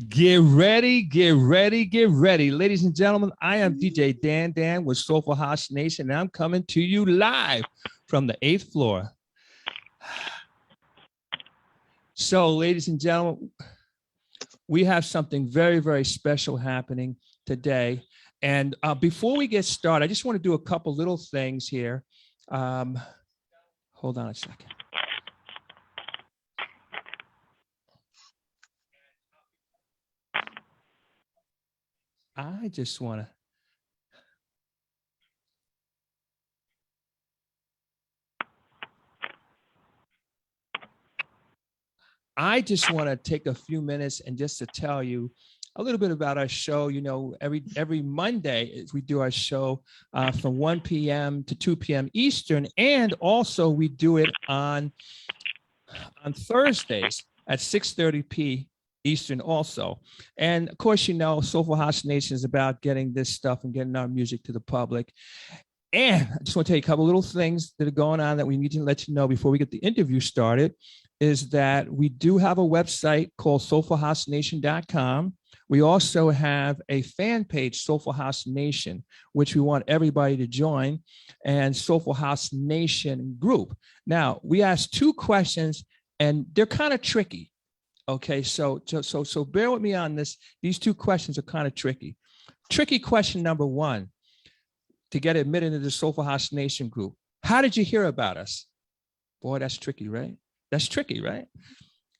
Get ready, get ready, get ready. Ladies and gentlemen, I am DJ Dan with Soulful House Nation, and I'm coming to you live from the 8th floor. So, ladies and gentlemen, we have something very, very special happening today. And before we get started, I just want to do a couple little things here. Hold on a second. I just want to take a few minutes and just to tell you a little bit about our show. You know, every Monday we do our show from 1 p.m. to 2 p.m. Eastern, and also we do it on Thursdays at 6:30 p.m. Eastern also. And of course, you know, Soulful House Nation is about getting this stuff and getting our music to the public. And I just want to tell you a couple little things that are going on that we need to let you know before we get the interview started, is that we do have a website called soulfulhousenation.com. We also have a fan page, Soulful House Nation, which we want everybody to join, and Soulful House Nation group. Now, we asked two questions, and they're kind of tricky. Okay, so bear with me on this. These two questions are kind of tricky. Tricky question number one, to get admitted into the Soulful House Nation group. How did you hear about us? Boy, that's tricky, right? That's tricky, right?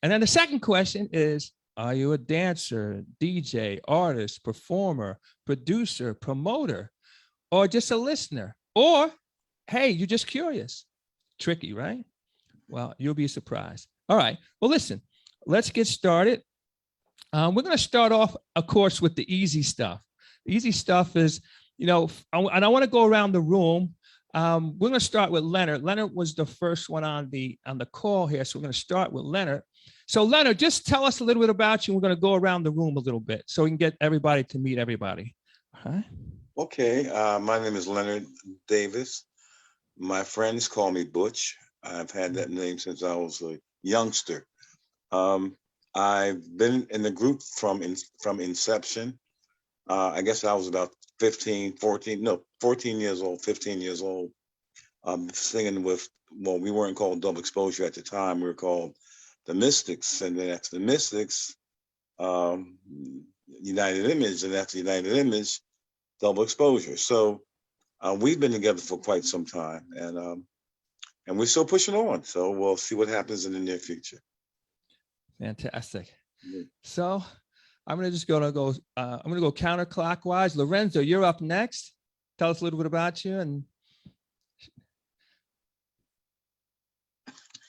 And then the second question is, are you a dancer, DJ, artist, performer, producer, promoter, or just a listener? Or, hey, you're just curious. Tricky, right? Well, you'll be surprised. All right, well, listen, let's get started. We're going to start off, of course, with the easy stuff. The easy stuff is, you know, and I want to go around the room. We're going to start with Leonard. Leonard was the first one on the call here, so we're going to start with Leonard. So Leonard, just tell us a little bit about you. We're going to go around the room a little bit so we can get everybody to meet everybody. All right. Okay, my name is Leonard Davis. My friends call me Butch. I've had that name since I was a youngster. I've been in the group from inception. I guess I was about 14 years old, 15 years old, singing with, well, we weren't called Double Exposure at the time. We were called the Mystics. And then after the Mystics, United Image, and after United Image, Double Exposure. So we've been together for quite some time, and we're still pushing on. So we'll see what happens in the near future. Fantastic. Mm-hmm. So I'm going to go counterclockwise. Lorenzo, you're up next. Tell us a little bit about you. And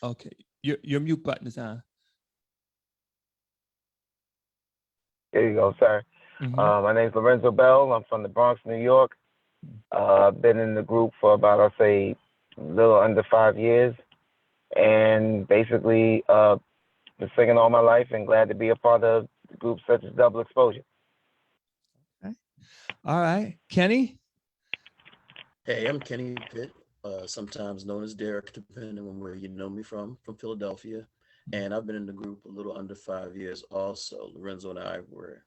okay, your mute button is on. There you go, sir. Mm-hmm. My name is Lorenzo Bell. I'm from the Bronx, New York. I've been in the group for about, I'll say, a little under 5 years. And basically, been singing all my life and glad to be a part of groups such as Double Exposure. Okay. All right. Kenny? Hey, I'm Kenny Pitt, sometimes known as Derek, depending on where you know me from Philadelphia. And I've been in the group a little under 5 years also. Lorenzo and I were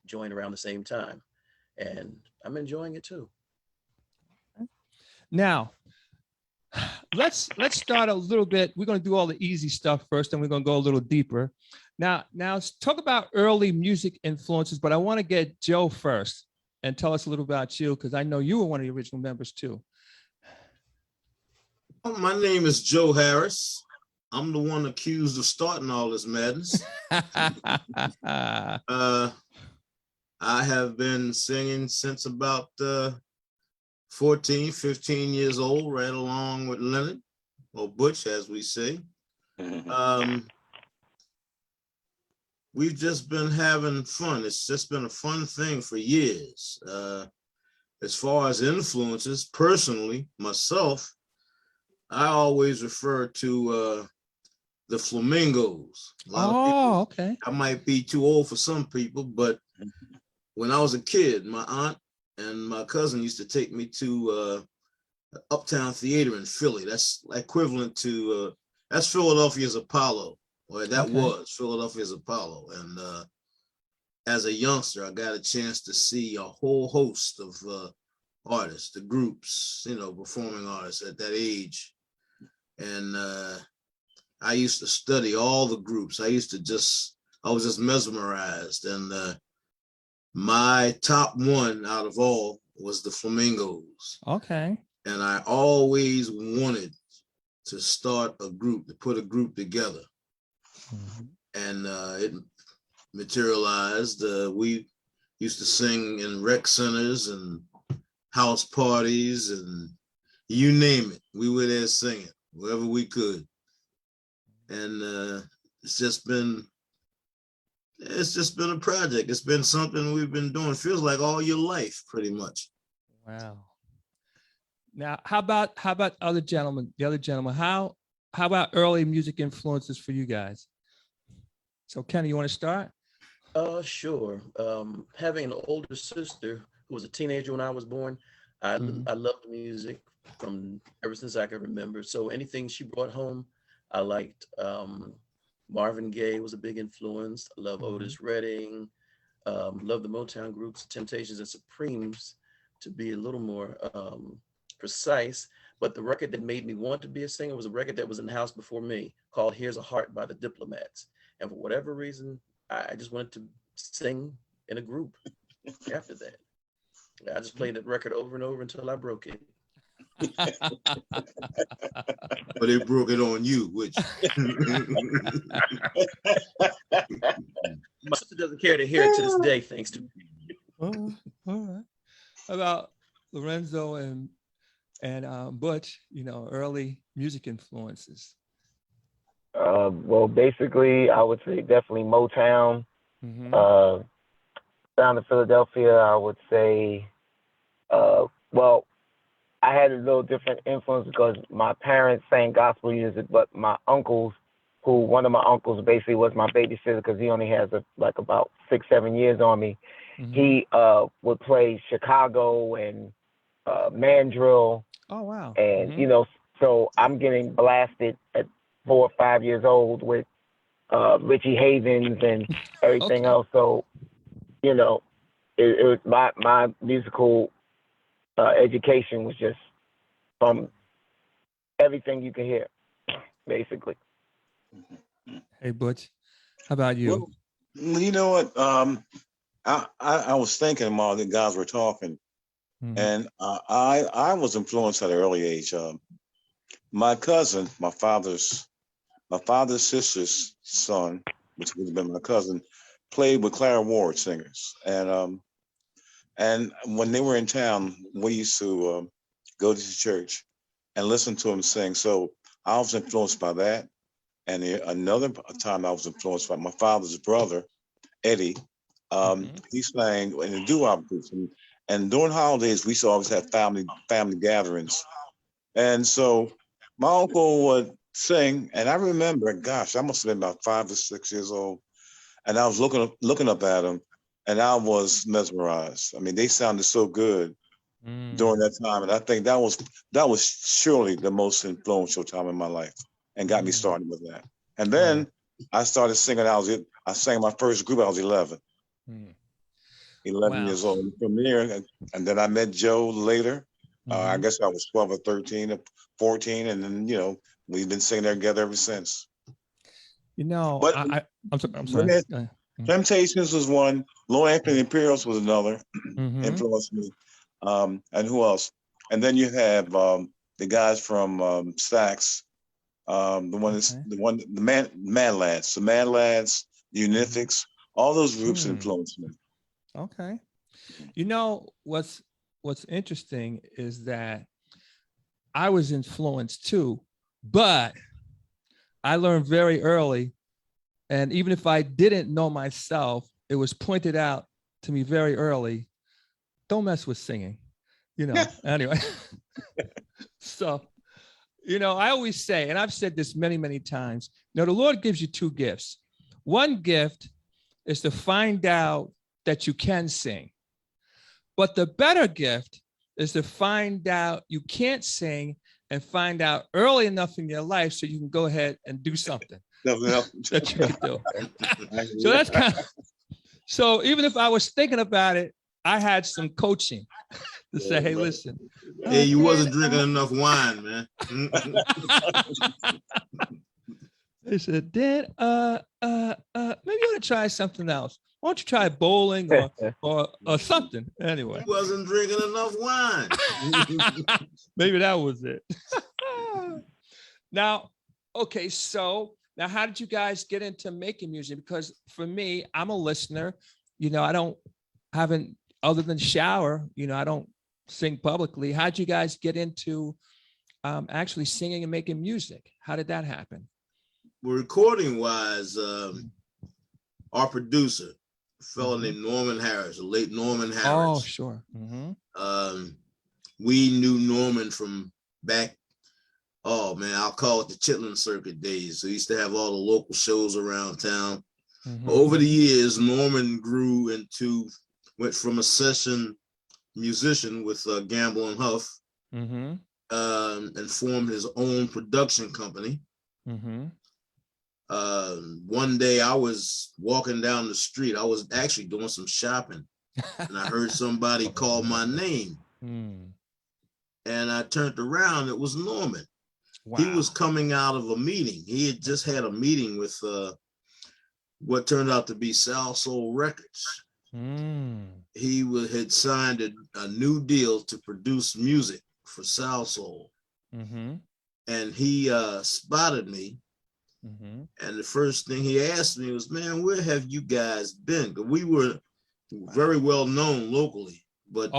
joined around the same time, and I'm enjoying it too. Now, let's start a little bit. We're going to do all the easy stuff first, and we're going to go a little deeper. Now talk about early music influences, but I want to get Joe first and tell us a little about you, because I know you were one of the original members too. My name is Joe Harris. I'm the one accused of starting all this madness. I have been singing since about 14, 15 years old, right along with Leonard, or Butch, as we say. We've just been having fun. It's just been a fun thing for years. As far as influences, personally, myself, I always refer to the Flamingos. Okay. I might be too old for some people, but when I was a kid, my aunt and my cousin used to take me to Uptown Theater in Philly. That's equivalent to, that's Philadelphia's Apollo, or that was Philadelphia's Apollo. And as a youngster, I got a chance to see a whole host of artists, the groups, performing artists at that age. And I used to study all the groups. I was just mesmerized. And my top one out of all was the Flamingos. Okay. And I always wanted to start a group, to put a group together. Mm-hmm. And it materialized. We used to sing in rec centers and house parties and you name it. We were there singing wherever we could. And it's just been a project. It's been something we've been doing. Feels like all your life, pretty much. Wow. Now, how about other gentlemen? The other gentlemen, how about early music influences for you guys? So, Kenny, you want to start? Sure. Having an older sister who was a teenager when I was born, I loved music from ever since I can remember. So anything she brought home, I liked. Marvin Gaye was a big influence. I love Otis Redding. Love the Motown groups, Temptations and Supremes, to be a little more precise. But the record that made me want to be a singer was a record that was in the house before me, called Here's a Heart by the Diplomats. And for whatever reason, I just wanted to sing in a group after that. I just played that record over and over until I broke it. But they broke it on you, which my sister doesn't care to hear it to this day, thanks to me. All right. About Lorenzo and Butch, early music influences. Well, basically, I would say definitely Motown. Mm-hmm. Down in Philadelphia, I would say, well, I had a little different influence because my parents sang gospel music, but my uncles, one of my uncles basically was my babysitter because he only has about 6-7 years on me. Mm-hmm. He would play Chicago and mandrill. Oh, wow. And, so I'm getting blasted at 4 or 5 years old with Richie Havens and everything else. So, it was my musical education was just from everything you can hear, basically. Hey, Butch, how about you? Well, you know what? I was thinking while the guys were talking, and I was influenced at an early age. My cousin, my father's sister's son, which would have been my cousin, played with Clara Ward singers, and when they were in town, we used to go to church and listen to them sing. So I was influenced by that. And another time I was influenced by my father's brother, Eddie. He sang in the doo-wop groups. And during holidays, we used to always have family gatherings. And so my uncle would sing. And I remember, gosh, I must have been about 5 or 6 years old. And I was looking up at him. And I was mesmerized. I mean, they sounded so good during that time, and I think that was surely the most influential time in my life, and got me started with that. And then I started singing. I sang my first group. I was 11, 11 years old. From there, and then I met Joe later. I guess I was 12 or 13 or 14, and then we've been singing together ever since. But I'm sorry. Temptations was one. Low Anthony Imperials was another. Influenced me. And who else? And then you have the guys from Stax. The Mad Lads, the Unifics. All those groups influenced me. Okay. What's interesting is that I was influenced too, but I learned very early. And even if I didn't know myself, it was pointed out to me very early, don't mess with singing, anyway. So, I always say, and I've said this many, many times, the Lord gives you 2 gifts. One gift is to find out that you can sing. But the better gift is to find out you can't sing and find out early enough in your life so you can go ahead and do something. That you can do. So even if I was thinking about it, I had some coaching to say, hey, listen. Hey, you wasn't drinking enough wine, man. They said, Dad, maybe you want to try something else. Why don't you try bowling or something? Anyway. You wasn't drinking enough wine. Maybe that was it. Now, okay, so now how did you guys get into making music? Because for me, I'm a listener. You know, haven't other than shower, you know, I don't sing publicly. How'd you guys get into actually singing and making music? How did that happen? Well, recording wise, our producer, a fellow named Norman Harris, the late Norman Harris. Oh, sure. We knew Norman from back, oh man, I'll call it the Chitlin Circuit days. So he used to have all the local shows around town. Over the years, Norman went from a session musician with Gamble and Huff and formed his own production company. One day I was walking down the street. I was actually doing some shopping and I heard somebody call my name. And I turned around, it was Norman. Wow. He was coming out of a meeting. He had just had a meeting with what turned out to be Soulful Records. He had signed a new deal to produce music for Soul. And he spotted me. And the first thing he asked me was, man, where have you guys been? Because we were very well known locally, but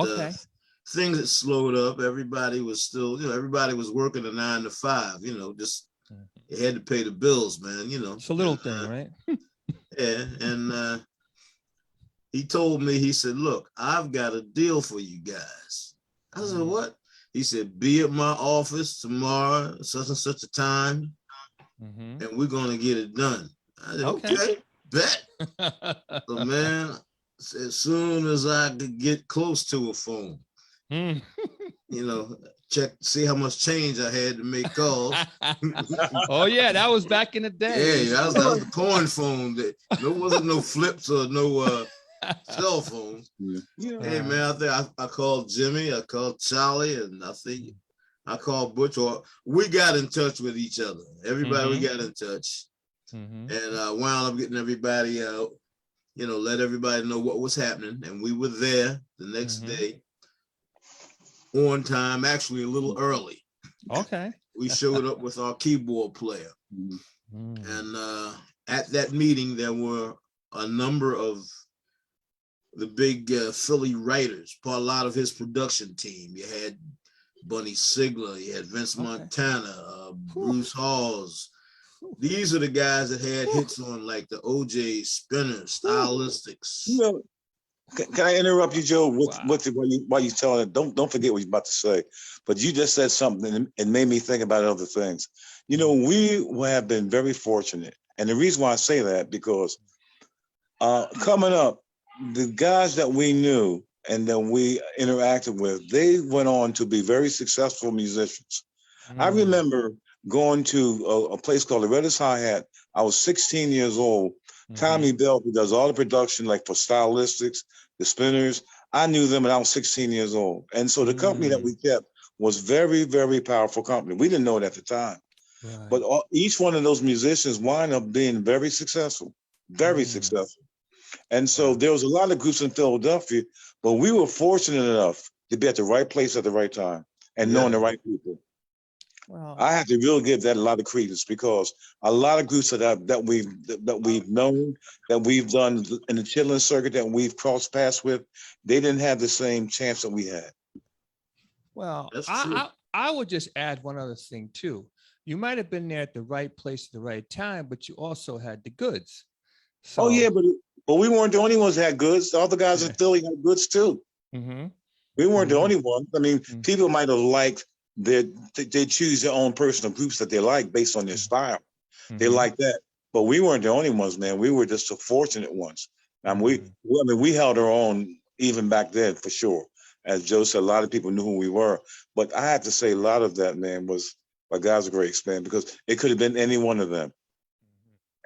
things had slowed up. Everybody was still, everybody was working a 9 to 5, just you had to pay the bills, man, It's a little thing, right? Yeah. And he told me, he said, look, I've got a deal for you guys. I said, what? He said, be at my office tomorrow, such and such a time, and we're going to get it done. I said, okay, bet. So, man, as soon as I could get close to a phone, check, see how much change I had to make calls. Oh yeah, that was back in the day. Yeah, that was the coin phone. There wasn't no flips or no cell phones. Hey man, I called Jimmy, I called Charlie, and I called Butch. Or we got in touch with each other. Everybody, we got in touch, and wound up getting everybody out. Let everybody know what was happening, and we were there the next day. On time, actually a little early. Okay. We showed up with our keyboard player. And at that meeting, there were a number of the big Philly writers, a lot of his production team. You had Bunny Sigler, you had Vince Montana, Bruce Halls. These are the guys that had hits on like the OJ Spinner, Stylistics. Can I interrupt you, Joe? While you're telling it, don't forget what you're about to say. But you just said something and made me think about other things. We have been very fortunate, and the reason why I say that because coming up, the guys that we knew and that we interacted with, they went on to be very successful musicians. I remember going to a place called the Redis Hi-Hat. I was 16 years old. Tommy Bell, who does all the production, like for Stylistics, the Spinners, I knew them when I was 16 years old. And so the company that we kept was very, very powerful company. We didn't know it at the time. Right. But each one of those musicians wind up being very successful, very successful. And so there was a lot of groups in Philadelphia, but we were fortunate enough to be at the right place at the right time and knowing the right people. Well, I have to really give that a lot of credence because a lot of groups that we've known, that we've done in the Chitlin Circuit, that we've crossed paths with, they didn't have the same chance that we had. Well, I would just add one other thing too. You might have been there at the right place at the right time, but you also had the goods. So, oh yeah, but we weren't the only ones that had goods. The other guys in Philly had goods too. We weren't the only ones. I mean, people might have liked they choose their own personal groups that they like based on their style. They like that, but we weren't the only ones, man. We were just the fortunate ones. And we held our own even back then for sure. As Joe said, a lot of people knew who we were, but I have to say a lot of that, man, was by God's grace, man, because it could have been any one of them.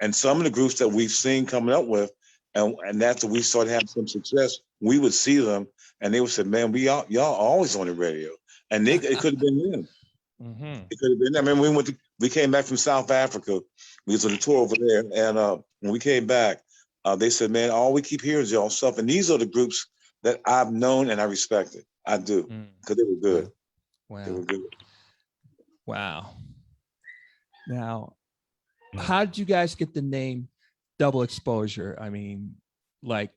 And some of the groups that we've seen coming up with, And after we started having some success, we would see them and they would say, man, y'all always on the radio. And it could have been them. It could have been. I mean, we came back from South Africa. We was on a tour over there, and when we came back, they said, "Man, all we keep hearing is y'all stuff." And these are the groups that I've known and I respected. I do, because they were good. Wow. They were good. Wow. Now, how did you guys get the name Double Exposure? I mean, like,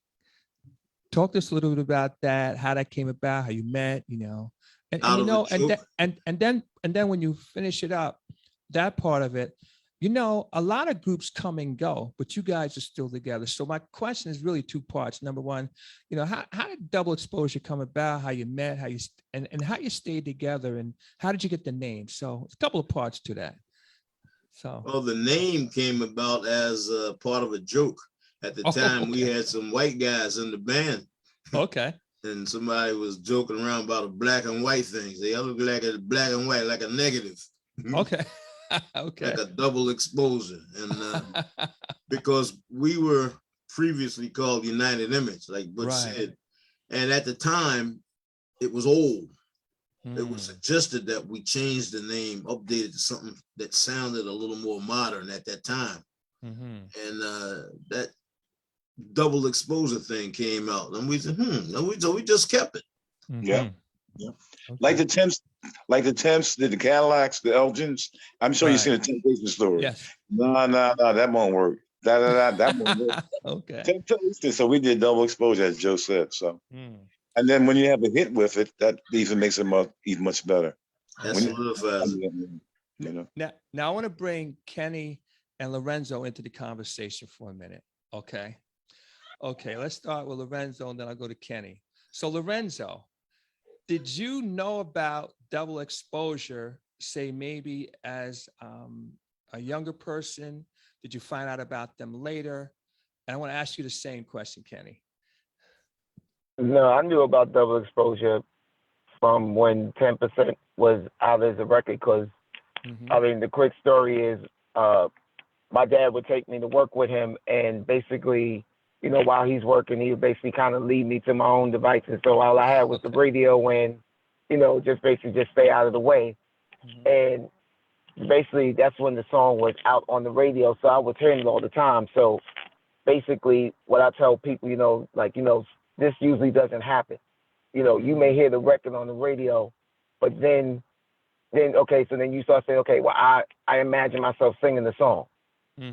talk to us a little bit about that. How that came about. How you met. And Out you of know, a joke. and then when you finish it up, that part of it, a lot of groups come and go, but you guys are still together. So my question is really two parts. Number one, how did Double Exposure come about? How you met? How you and how you stayed together, and how did you get the name? So it's a couple of parts to that. So Well, the name came about as part of a joke. At the time, we had some white guys in the band. Okay. And somebody was joking around about a black and white thing. They look like a black and white, like a negative. Okay. Okay. Like a double exposure. And because we were previously called United Image, like Butch said. And at the time, it was old. It was suggested that we change the name, update it to something that sounded a little more modern at that time. And that double exposure thing came out, and we said, so we just kept it. Yeah. Okay. Like the Temps, the Cadillacs, the Elgins. I'm sure you've seen the Temptation story. Yes. No, that won't work. That won't work. Okay. Temptation. So we did Double Exposure, as Joe said. So, and then when you have a hit with it, that even makes it even much better. That solidifies it. Now I want to bring Kenny and Lorenzo into the conversation for a minute. Okay. Let's start with Lorenzo, and then I'll go to Kenny. So Lorenzo, did you know about Double Exposure, say maybe as a younger person? Did you find out about them later? And I want to ask you the same question, Kenny. No, I knew about Double Exposure from when 10% was out as a record, because I mean, the quick story is my dad would take me to work with him, and basically, while he's working, he would basically kind of lead me to my own devices. So all I had was the radio and, just basically just stay out of the way. And basically that's when the song was out on the radio. So I was hearing it all the time. So basically what I tell people, this usually doesn't happen. You may hear the record on the radio, but then you start saying, okay, well, I imagine myself singing the song.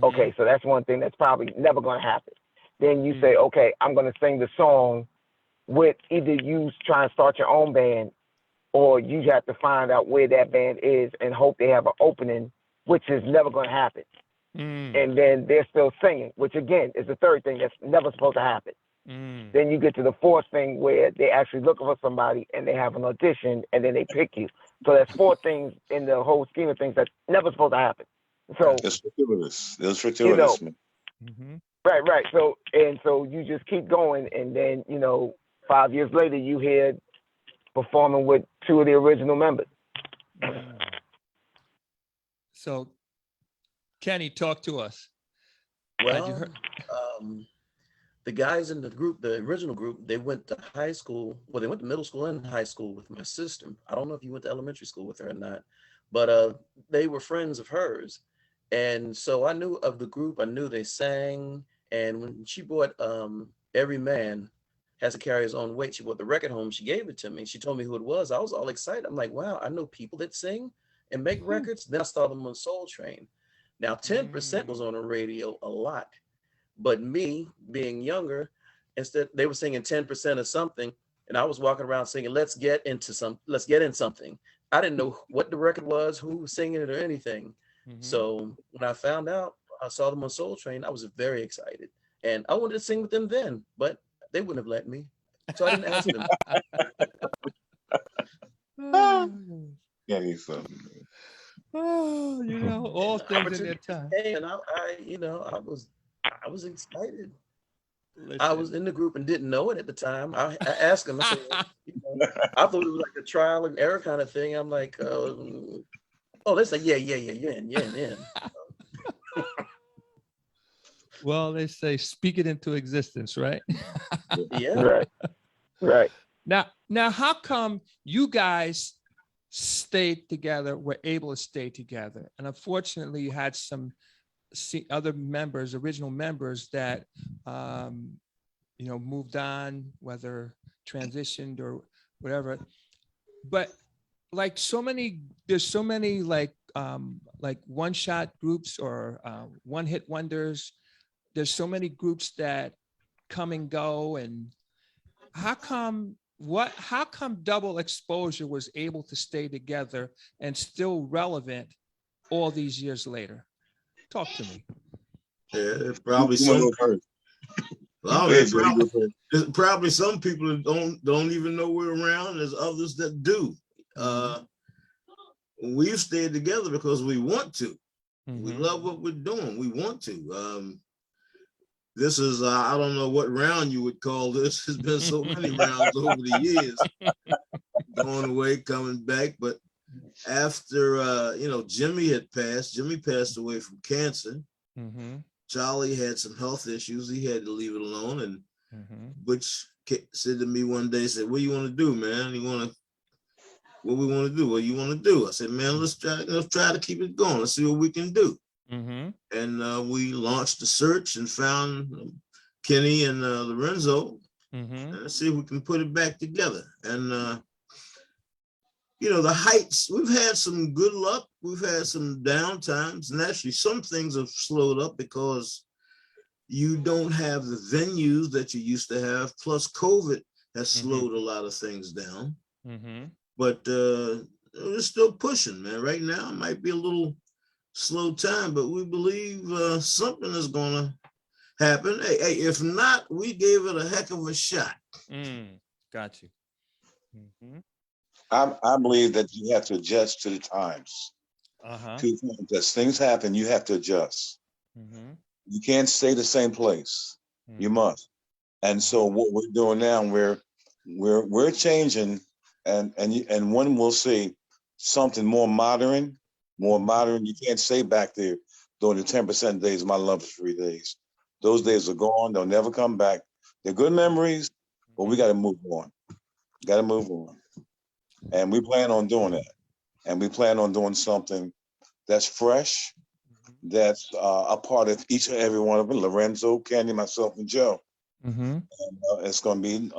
Okay, so that's one thing that's probably never going to happen. Then you say, okay, I'm going to sing the song with either you try and start your own band, or you have to find out where that band is and hope they have an opening, which is never going to happen. And then they're still singing, which again is the third thing that's never supposed to happen. Then you get to the fourth thing where they actually looking for somebody and they have an audition and then they pick you. So there's four things in the whole scheme of things that's never supposed to happen. So it's fortuitous. Right. So you just keep going, and then 5 years later you hear performing with two of the original members. So, Kenny, talk to us. Well, the guys in the group, the original group, they went to high school. Well, they went to middle school and high school with my sister. I don't know if you went to elementary school with her or not, but they were friends of hers. And so I knew of the group. I knew they sang. And when she bought Every Man Has to Carry His Own Weight, she bought the record home. She gave it to me. She told me who it was. I was all excited. I'm like, wow, I know people that sing and make records. Then I saw them on Soul Train. Now, 10% was on the radio a lot. But me, being younger, instead they were singing 10% of something, and I was walking around singing, let's get in something. I didn't know what the record was, who was singing it, or anything. So when I found out, I saw them on Soul Train, I was very excited. And I wanted to sing with them then, but they wouldn't have let me. So I didn't ask them. Yeah, he's something. All things in their time. And I was excited. Listen. I was in the group and didn't know it at the time. I asked them, I said, I thought it was like a trial and error kind of thing. I'm like, they said, yeah, you're in. Well, they say speak it into existence, right? Yeah. Right. Right. Now, how come you guys stayed together, were able to stay together? And unfortunately, you had some other members, original members that, moved on, whether transitioned or whatever. But like there's so many like one-shot groups or one-hit wonders. There's so many groups that come and go. And how come Double Exposure was able to stay together and still relevant all these years later? Talk to me. Yeah, You wanna go first? Well, Go ahead, Joe, you go first. there's probably some people that don't even know we're around. There's others that do. We've stayed together because we want to. We love what we're doing. We want to. This is I don't know what round you would call this. There's been so many rounds over the years, going away, coming back. But after Jimmy passed away from cancer. Charlie had some health issues. He had to leave it alone. And Butch said to me one day, said, "What do you want to do, man? What we want to do? What you want to do?" I said, "Man, let's try to keep it going. Let's see what we can do." And we launched the search and found Kenny and Lorenzo. And let's see if we can put it back together. And the heights, we've had some good luck. We've had some down times. And actually, some things have slowed up because you don't have the venues that you used to have. Plus, COVID has slowed a lot of things down. But we're still pushing, man. Right now, it might be a little slow time, but we believe something is going to happen. Hey, if not, we gave it a heck of a shot. Got you. I believe that you have to adjust to the times. As things happen, you have to adjust. You can't stay the same place. You must. And so what we're doing now, we're changing, and one will see something more modern. You can't stay back there during the 10% days of my love-free days. Those days are gone. They'll never come back. They're good memories, but we got to move on. And we plan on doing that. And we plan on doing something that's fresh, that's a part of each and every one of them, Lorenzo, Candy, myself, and Joe. And it's going to be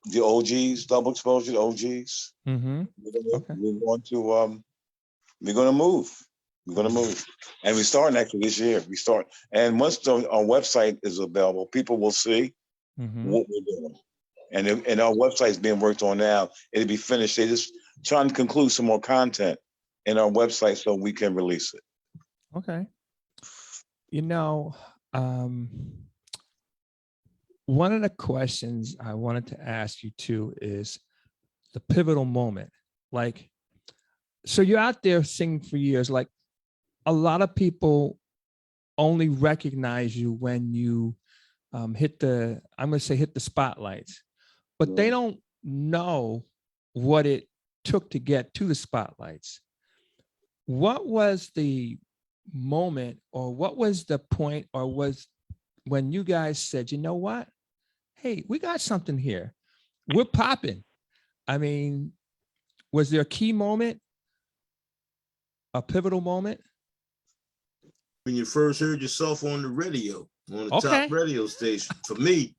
the OGs, Double Exposure, the OGs. We're going to move. And we start actually this year. And once our website is available, people will see what we're doing. And our website is being worked on now. It'll be finished. They're just trying to conclude some more content in our website so we can release it. Okay. One of the questions I wanted to ask you too is the pivotal moment. Like, so you're out there singing for years. Like, a lot of people only recognize you when you hit the spotlights, but they don't know what it took to get to the spotlights. What was the moment, or what was the point, or was when you guys said, you know what? Hey, we got something here. We're popping. I mean, was there a key moment, a pivotal moment? When you first heard yourself on the radio, on the top radio station. For me,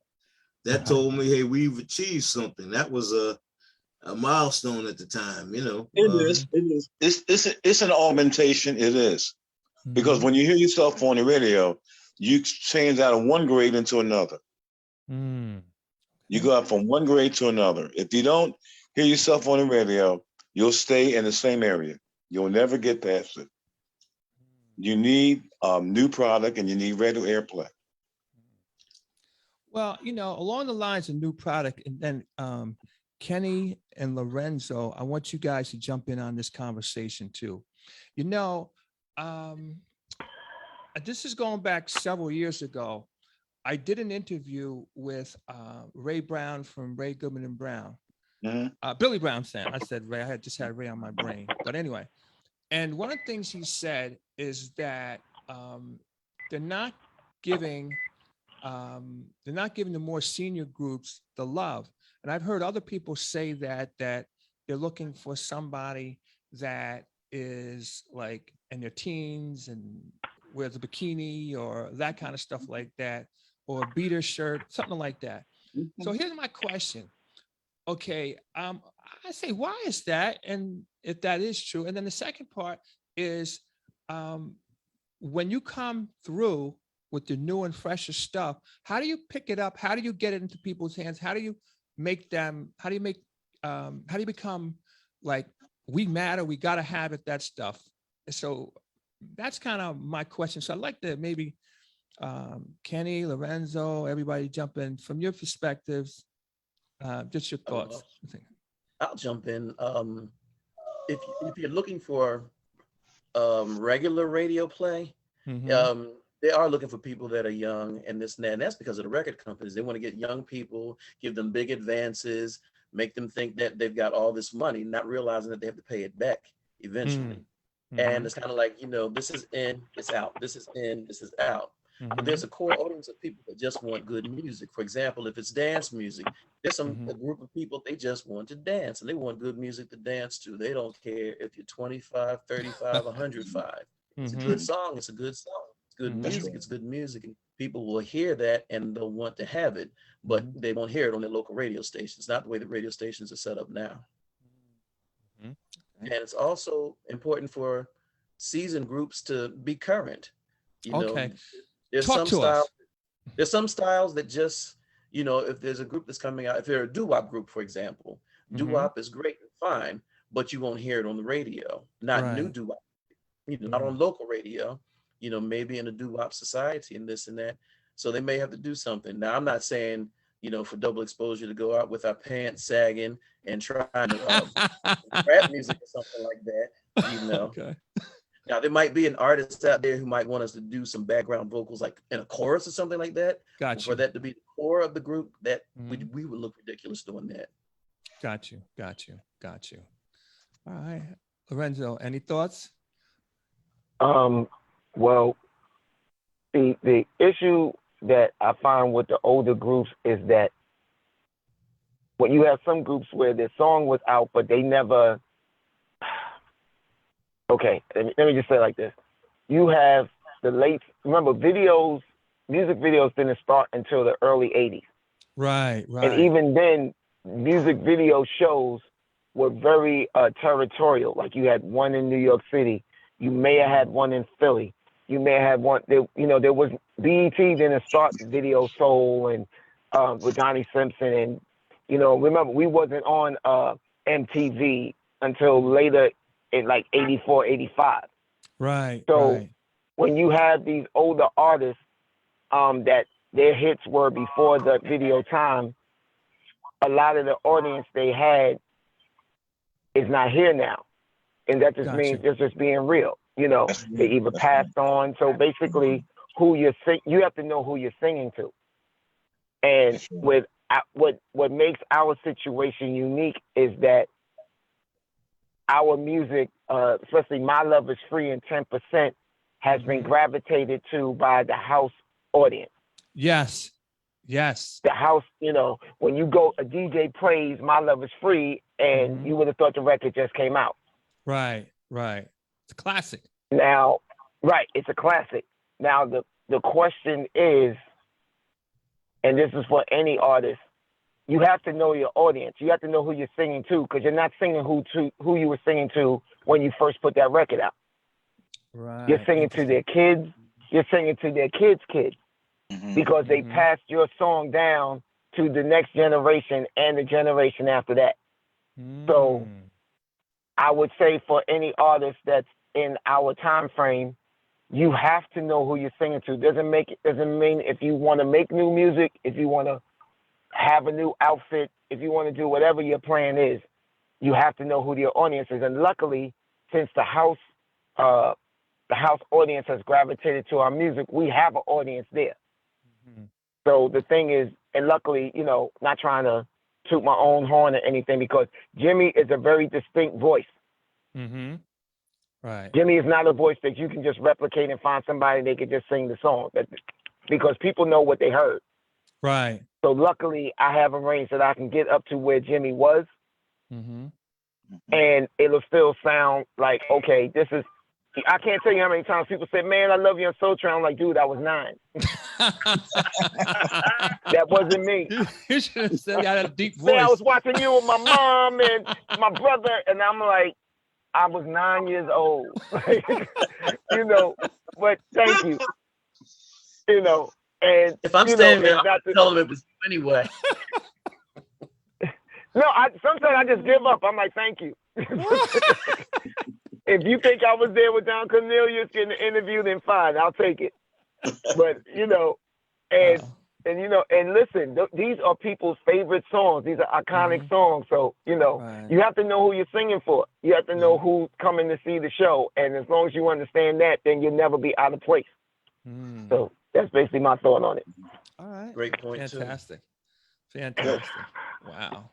that told me, hey, we've achieved something. That was a milestone at the time, It is. It's an augmentation. It is. Because when you hear yourself on the radio, you change out of one grade into another. You go up from one grade to another. If you don't hear yourself on the radio, you'll stay in the same area. You'll never get past it. You need new product, and you need radio airplay. Well, along the lines of new product, and then Kenny and Lorenzo, I want you guys to jump in on this conversation too. This is going back several years ago. I did an interview with Ray Brown from Ray Goodman and Brown. Billy Brown Sam. I said Ray. I had just had Ray on my brain. But anyway, and one of the things he said is that they're not giving they're not giving the more senior groups the love. And I've heard other people say that they're looking for somebody that is like in their teens and wears a bikini or that kind of stuff like that, or a beater shirt, something like that. So here's my question. Okay, I say, why is that? And if that is true, and then the second part is, when you come through with the new and fresher stuff, how do you pick it up? How do you get it into people's hands? How do you make them? How do you become like, we matter, we got to have it, that stuff? So that's kind of my question. So I'd like to maybe Kenny, Lorenzo, everybody jump in from your perspectives. Just your thoughts. I'll jump in. If you're looking for regular radio play, they are looking for people that are young and this and that. And that's because of the record companies. They want to get young people, give them big advances, make them think that they've got all this money, not realizing that they have to pay it back eventually. And it's kind of like, this is in, it's out. This is in, this is out. But there's a core audience of people that just want good music. For example, if it's dance music, there's a group of people, they just want to dance and they want good music to dance to. They don't care if you're 25, 35, 105. It's a good song. It's a good song. It's good music. It's good music. And people will hear that and they'll want to have it, but they won't hear it on their local radio stations. Not the way the radio stations are set up now. And it's also important for seasoned groups to be current. There's some styles that just, if there's a group that's coming out, if they're a doo-wop group, for example, doo-wop is great and fine, but you won't hear it on the radio, not new doo-wop, not on local radio, maybe in a doo-wop society and this and that. So they may have to do something. Now, I'm not saying, for double exposure to go out with our pants sagging and trying to rap music or something like that, Okay. Now, there might be an artist out there who might want us to do some background vocals, like in a chorus or something like that. Got you. For that to be the core of the group, that we would look ridiculous doing that. Got you. All right. Lorenzo, any thoughts? Well, the issue that I find with the older groups is that when you have some groups where their song was out, but they never... Okay, let me just say it like this. You have remember music videos didn't start until the early 80s. Right. And even then, music video shows were very territorial. Like you had one in New York City. You may have had one in Philly. You may have had one, there was, BET didn't start Video Soul and with Donnie Simpson. And, remember, we wasn't on MTV until later in like 84, 85. Right. So when you have these older artists that their hits were before the video time, a lot of the audience they had is not here now. And that just means it's just being real. They either passed on. So basically you have to know who you're singing to. And with what makes our situation unique is that our music, especially My Love Is Free and 10%, has been gravitated to by the house audience. Yes. The house, when you go, a DJ plays My Love Is Free, and you would have thought the record just came out. Right. It's a classic. Now, it's a classic. Now, the question is, and this is for any artist, you have to know your audience. You have to know who you're singing to, because you're not singing who you were singing to when you first put that record out. Right. You're singing to their kids. You're singing to their kids' kids, because they passed your song down to the next generation and the generation after that. So I would say for any artist that's in our time frame, you have to know who you're singing to. Doesn't mean if you want to make new music, if you want to have a new outfit, if you want to do whatever your plan is, you have to know who your audience is. And luckily, since the house audience has gravitated to our music, we have an audience there. So the thing is, and luckily, not trying to toot my own horn or anything, because Jimmy is a very distinct voice. Right. Jimmy is not a voice that you can just replicate and find somebody they could just sing the song. because people know what they heard. Right. So luckily, I have a range that I can get up to where Jimmy was, and it'll still sound like, okay, this is. I can't tell you how many times people say, "Man, I love you on Soul Train." I'm like, dude, I was 9. That wasn't me. You should have said you had a deep Say I voice. was watching you with my mom and my brother, and I'm like, I was 9 years old. You know, but thank you. You know, and If I'm you know, standing there, and I'm not gonna tell them it was you anyway. no, sometimes I just give up. I'm like, thank you. If you think I was there with Don Cornelius getting the interview, then fine, I'll take it. But you know, and you know, and listen, these are people's favorite songs. These are iconic songs. So you know, you have to know who you're singing for. You have to know who's coming to see the show, and as long as you understand that, then you'll never be out of place. So that's basically my thought on it. All right. Great point. Fantastic. Fantastic. Wow.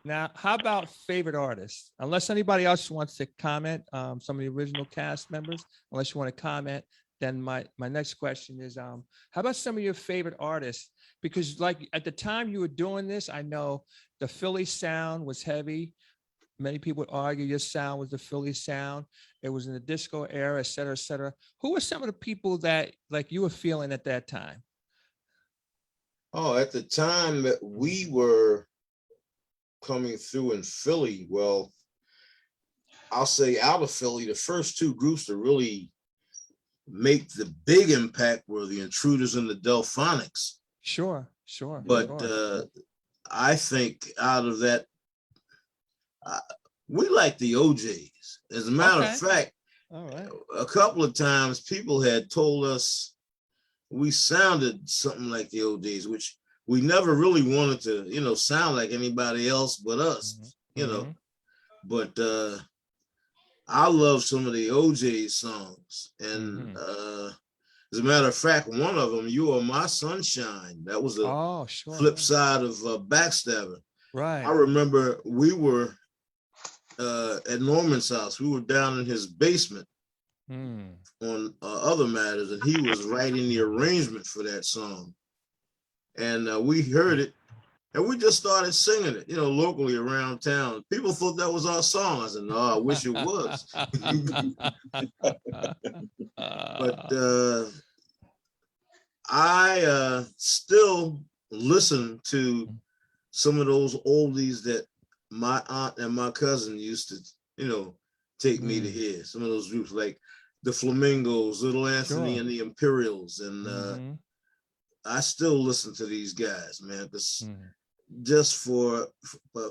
Now, how about favorite artists? Unless anybody else wants to comment, some of the original cast members, unless you want to comment, then my next question is, how about some of your favorite artists? Because like at the time you were doing this, I know the Philly sound was heavy. Many people would argue your sound was the Philly sound. It was in the disco era, et cetera, et cetera. Who were some of the people that like you were feeling at that time? Oh, at the time that we were coming through in Philly, well, I'll say out of Philly, the first 2 groups to really make the big impact were the Intruders and the Delphonics. Sure. But I think out of that, we like the OJs. As a matter of fact, a couple of times people had told us we sounded something like the OJs, which we never really wanted to, you know, sound like anybody else but us, you know. But I love some of the OJ songs. And as a matter of fact, one of them, You Are My Sunshine, that was a flip side of Backstabber. Right. I remember we were at Norman's house. We were down in his basement on other matters, and he was writing the arrangement for that song. And we heard it, and we just started singing it, you know, locally around town. People thought that was our song. I said, no, I wish it was. But I still listen to some of those oldies that my aunt and my cousin used to, you know, take me to hear. Some of those groups like the Flamingos, Little Anthony and the Imperials. And I still listen to these guys, man, just for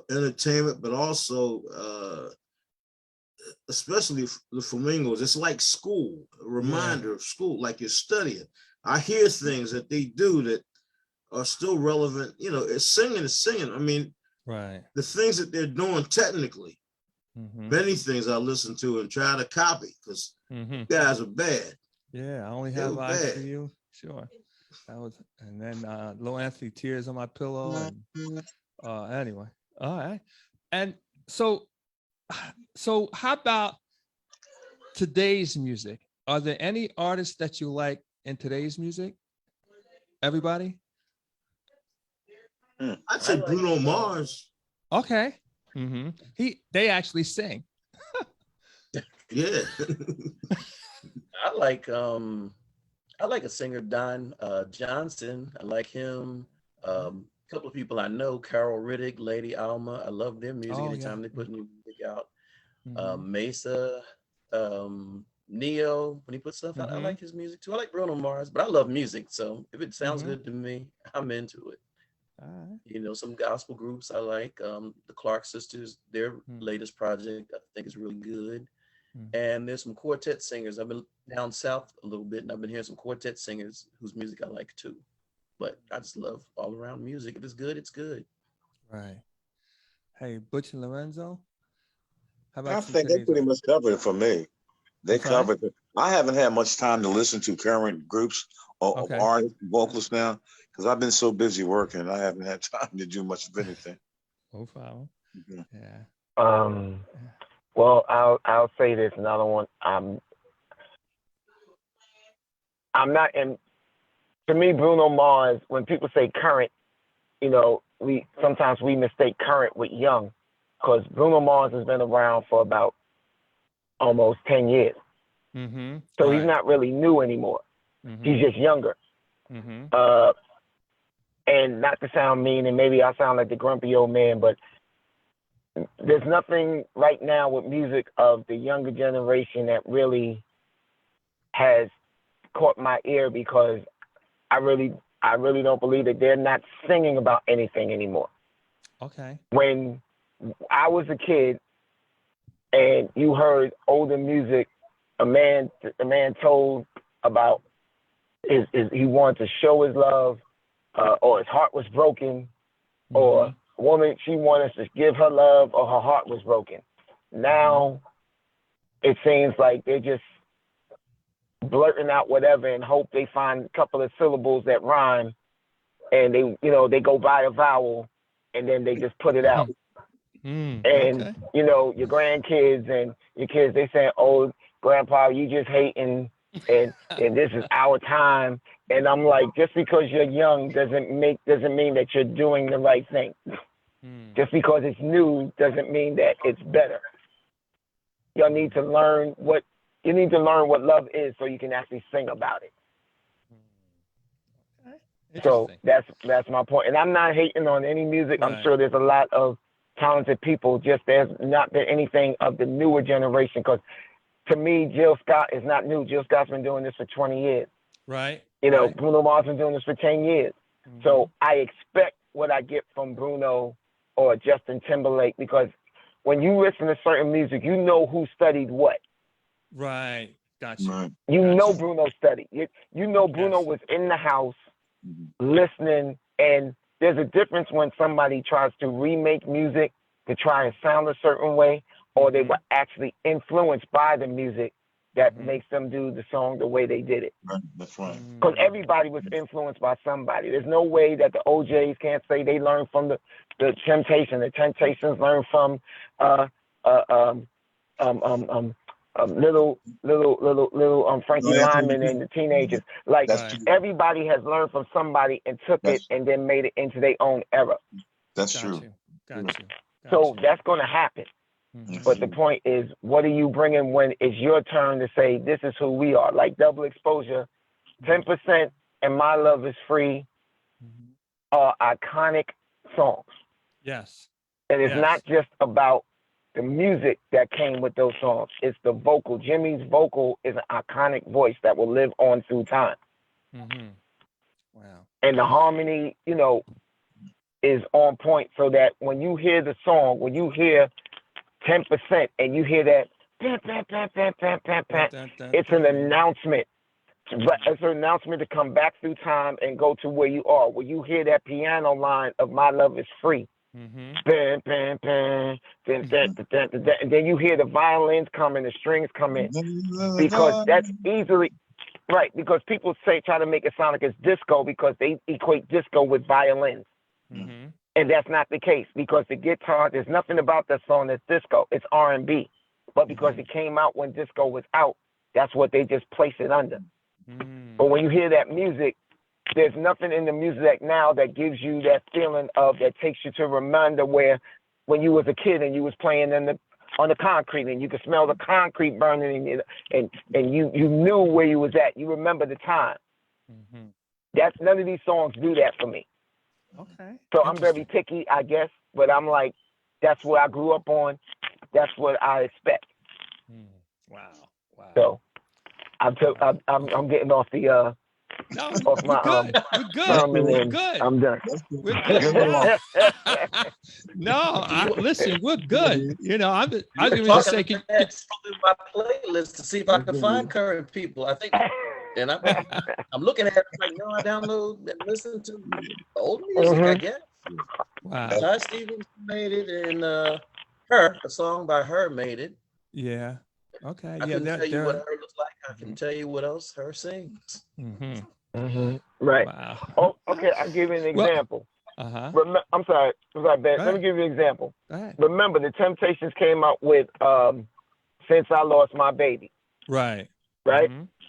entertainment, but also especially the Flamingos. It's like school, a reminder of school, like you're studying. I hear things that they do that are still relevant. You know, it's singing is singing. I mean, the things that they're doing technically, many things I listen to and try to copy because guys are bad. Yeah, I only have eyes for you. Sure. That was, and then Low Anthony, Tears on My Pillow. And anyway, all right. And so how about today's music? Are there any artists that you like in today's music? Everybody? I'd say Bruno Mars. Okay. They actually sing. Yeah. I like a singer, Don Johnson. I like him. A couple of people I know, Carol Riddick, Lady Alma. I love their music anytime they put new music out. Mesa, Neo, when he puts stuff out, I like his music too. I like Bruno Mars, but I love music. So if it sounds good to me, I'm into it. You know, some gospel groups I like. The Clark Sisters, their latest project I think is really good. And there's some quartet singers. I've been down south a little bit, and I've been hearing some quartet singers whose music I like too. But I just love all around music. If it's good, it's good. Right. Hey, Butch and Lorenzo, how about I think they pretty much covered it for me. They covered it. I haven't had much time to listen to current groups or artists, vocalists now, because I've been so busy working. I haven't had time to do much of anything. No problem. Yeah. Well, I'll say this, and I don't want I'm not in. to me, Bruno Mars, when people say current, you know, we sometimes we mistake current with young, because Bruno Mars has been around for about almost 10 years. Mm-hmm. So Right. he's not really new anymore. Mm-hmm. He's just younger. Mm-hmm. And not to sound mean, and maybe I sound like the grumpy old man, but there's nothing right now with music of the younger generation that really has caught my ear, because I really don't believe that they're not singing about anything anymore. Okay. When I was a kid and you heard older music, a man told about he wanted to show his love, or his heart was broken, or a woman, she wanted to give her love, or her heart was broken. Now it seems like they're just blurting out whatever and hope they find a couple of syllables that rhyme, and they go by a vowel, and then they just put it out. And Okay. your grandkids and your kids, they say, "Oh, grandpa, you just hating, and this is our time." And I'm like, just because you're young doesn't mean that you're doing the right thing. Just because it's new doesn't mean that it's better. You need to learn what love is, so you can actually sing about it. So that's my point. And I'm not hating on any music. Right. I'm sure there's a lot of talented people. Just there's not been anything of the newer generation. Because to me, Jill Scott is not new. Jill Scott's been doing this for 20 years. Right. Right. Bruno Mars been doing this for 10 years. So I expect what I get from Bruno or Justin Timberlake, because when you listen to certain music, you know who studied what. Right. Gotcha. Right. You know Bruno studied. You know Bruno was in the house listening, and there's a difference when somebody tries to remake music to try and sound a certain way, or they were actually influenced by the music that makes them do the song the way they did it. Right. That's right. Because everybody was influenced by somebody. There's no way that the OJs can't say they learned from the Temptations. The Temptations learned from little Frankie Lyman and the Teenagers. Like, everybody has learned from somebody and took it and then made it into their own era. That's true. Got you. So that's going to happen. But the point is, what are you bringing when it's your turn to say, this is who we are? Like Double Exposure, 10% and My Love is Free are iconic songs. Yes. And it's not just about the music that came with those songs. It's the vocal. Jimmy's vocal is an iconic voice that will live on through time. Wow. And the harmony, is on point, so that when you hear the song, when you hear 10% and you hear that, it's an announcement. It's an announcement to come back through time and go to where you are. When you hear that piano line of My Love is Free, and then you hear the violins come and the strings come in, because that's easily right. Because people try to make it sound like it's disco, because they equate disco with violins, and that's not the case. Because the guitar, there's nothing about that song that's disco. It's R&B, but because it came out when disco was out, that's what they just place it under. But when you hear that music, there's nothing in the music now that gives you that feeling that takes you to remember where when you was a kid and you was playing on the concrete and you could smell the concrete burning and you knew where you was at. You remember the time. That's none of these songs do that for me. Okay. So I'm very picky, I guess, but I'm like, that's what I grew up on. That's what I expect. Wow. So I'm getting off the No, off my we're good. sermon, We're and good. I'm done. We're good. No, listen, we're good. I was going to say, that's probably my playlist to see if I can find current people. I think, and I'm looking at it like, no, I download and listen to old music, I guess. Wow. Ty Stevens made it, and a song by her made it. Yeah. Okay. I can tell you what her looks like. I can tell you what else her sings. Right. Wow. Oh, okay. I'll give you an example. I'm sorry, Ben. Let me give you an example. Remember, the Temptations came out with "Since I Lost My Baby." Right.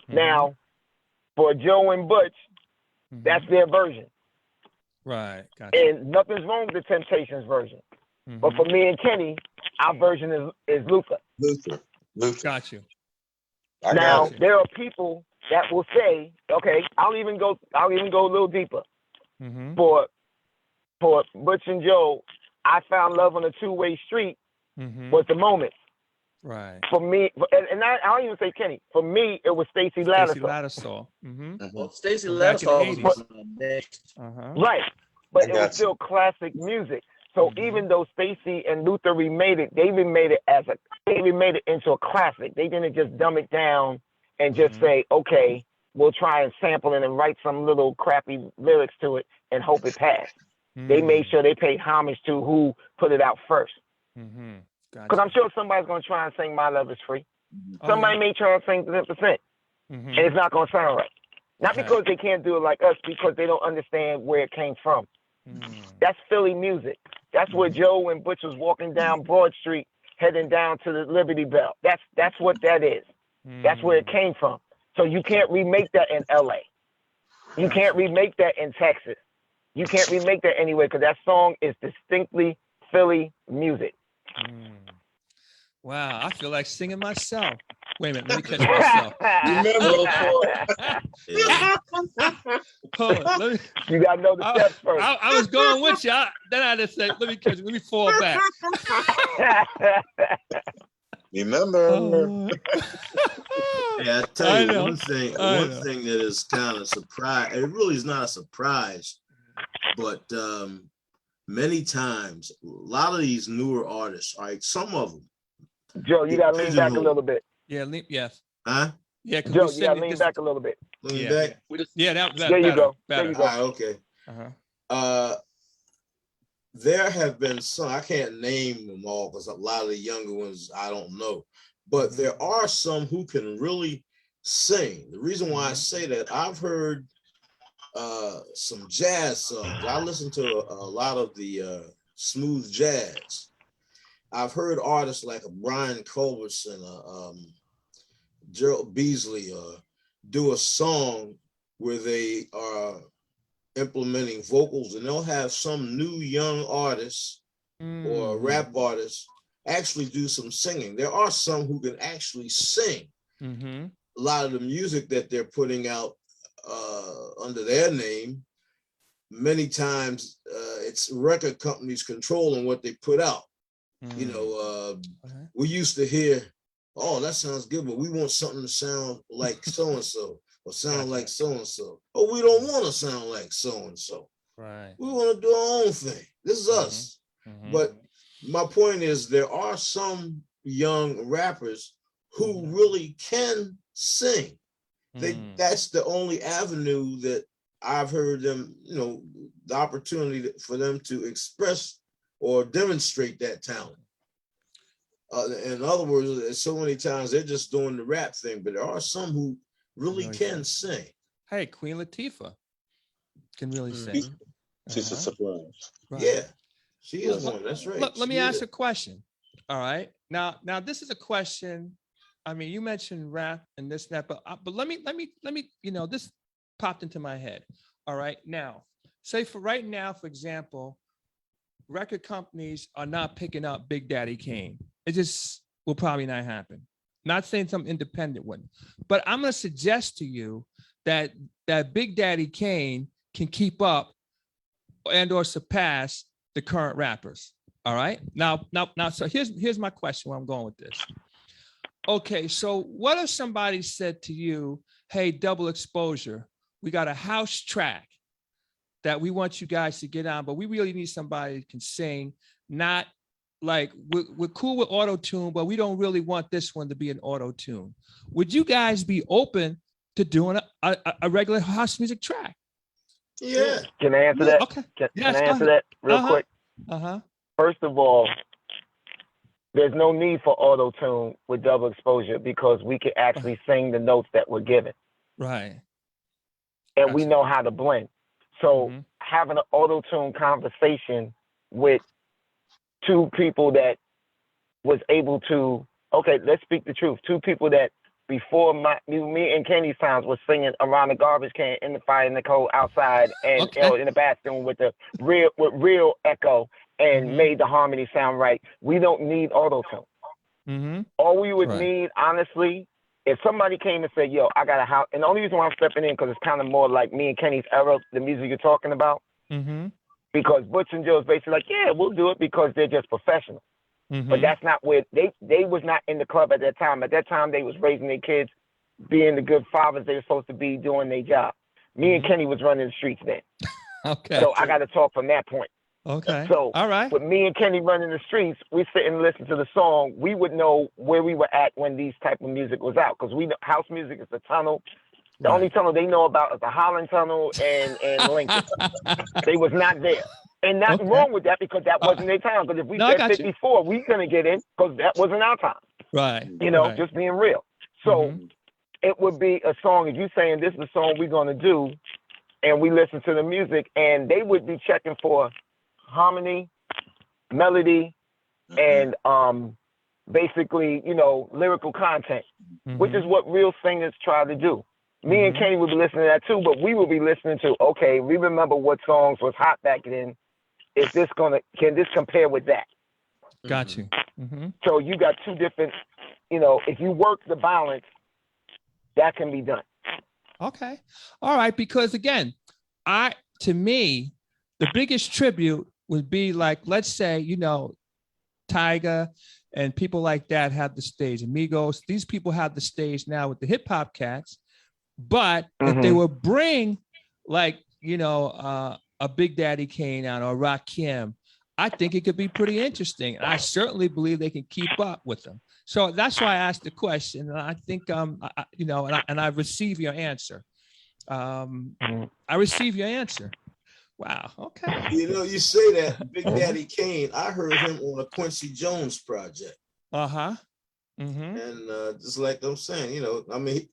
Now, for Joe and Butch, That's their version. Right. Gotcha. And nothing's wrong with the Temptations version. But for me and Kenny, our version is Luther. Luther. Got you. I Now got it. there are people that will say, okay, I'll even go a little deeper. For Butch and Joe, I found love on a two-way street was the moment. Right. For me, and I don't even say Kenny. For me, it was Stacey Lattisaw. Well, Stacey Back in the Lattisaw was 80s. my next. Right. But I it was got still classic music. So even though Stacey and Luther remade it, they remade it into a classic. They didn't just dumb it down and just say, okay, we'll try and sample it and write some little crappy lyrics to it and hope it passed. They made sure they paid homage to who put it out first. Because I'm sure somebody's going to try and sing My Love Is Free. Somebody may try and sing 10%. And it's not going to sound right. Not because they can't do it like us, because they don't understand where it came from. That's Philly music. That's where Joe and Butch was walking down Broad Street, heading down to the Liberty Bell. That's what that is. That's where it came from. So you can't remake that in LA. You can't remake that in Texas. You can't remake that anywhere because that song is distinctly Philly music. Wow, I feel like singing myself. Wait a minute, let me catch myself. Hold on, let me, you gotta know the steps first. I was going with you. Then I just said, let me fall back. Remember. Yeah, I tell you know. one thing that is kind of surprise. It really is not a surprise, but many times, a lot of these newer artists, like some of them. Joe, you gotta lean back a little bit. Yeah, yes. Huh? Yeah, Joe, you gotta lean back a little bit. Lean back. Yeah, that there you go. Better. There you go. All right, okay. There have been some, I can't name them all because a lot of the younger ones I don't know, but there are some who can really sing. The reason why I say that, I've heard some jazz songs. I listen to a lot of the smooth jazz. I've heard artists like a Brian Culbertson, Gerald Beasley, do a song where they are implementing vocals, and they'll have some new young artist or rap artist actually do some singing. There are some who can actually sing. A lot of the music that they're putting out under their name, many times it's record companies controlling what they put out. You know, we used to hear, oh, that sounds good, but we want something to sound like so-and-so or sound like so-and-so. Oh, we don't want to sound like so-and-so. Right. We want to do our own thing. This is us. But my point is, there are some young rappers who really can sing. That's the only avenue that I've heard them, you know, the opportunity for them to express or demonstrate that talent. In other words, so many times they're just doing the rap thing, but there are some who really can sing. Hey, Queen Latifah can really sing. She's a surprise. Right. Yeah, she is one. That's right. Let me ask a question. All right. Now this is a question. I mean, you mentioned rap and this and that, but let me, you know, this popped into my head. All right. Now, say for right now, for example, record companies are not picking up Big Daddy Kane. It just will probably not happen. Not saying some independent one, but I'm going to suggest to you that Big Daddy Kane can keep up and or surpass the current rappers. All right. Now, so here's my question where I'm going with this. Okay, so what if somebody said to you, hey, Double Exposure, we got a house track that we want you guys to get on, but we really need somebody who can sing, not like we're cool with auto-tune, but we don't really want this one to be an auto-tune. Would you guys be open to doing a regular house music track? Yeah. Can I answer that? Okay. Can I answer that real quick? First of all, there's no need for auto-tune with Double Exposure because we can actually sing the notes that we're given. Right. And we know how to blend. So having an auto-tune conversation with two people that was able to, okay, let's speak the truth. Two people that before me and Kenny's times was singing around the garbage can, in the fire, in the cold, outside, and Okay. in the bathroom with real echo, and made the harmony sound right. We don't need auto tune. All we would need, honestly, if somebody came and said, "Yo, I got a house," and the only reason why I'm stepping in because it's kind of more like me and Kenny's era, the music you're talking about, because Butch and Joe is basically like, "Yeah, we'll do it," because they're just professionals. But that's not where they was not in the club at that time. At that time, they was raising their kids, being the good fathers they were supposed to be, doing their job. Me and Kenny was running the streets then. Okay. So I got to talk from that point. Okay. So all right. with me and Kenny running the streets, we sit and listen to the song. We would know where we were at when these type of music was out, because we know house music is the tunnel. The only tunnel they know about is the Holland Tunnel and Lincoln. They was not there. And nothing wrong with that, because that wasn't their time. Because if we said 54, we couldn't get in because that wasn't our time. Right. You know, just being real. So it would be a song, if you saying this is the song we're going to do, and we listen to the music, and they would be checking for harmony, melody, and basically, you know, lyrical content, which is what real singers try to do. Me and Kenny would be listening to that too, but we would be listening to, okay, we remember what songs was hot back then. Can this compare with that? Got you. So you got two different, you know, if you work the balance, that can be done. Okay. All right. Because again, to me, the biggest tribute would be like, let's say, you know, Tyga and people like that have the stage. Amigos, these people have the stage now with the hip hop cats. But if they would bring like, you know, a Big Daddy Kane out or Rakim, I think it could be pretty interesting. And I certainly believe they can keep up with them. So that's why I asked the question. And I think, you know, and I receive your answer. I receive your answer. Wow. Okay. You know, you say that Big Daddy Kane, I heard him on a Quincy Jones project. And just like I'm saying, you know, I mean,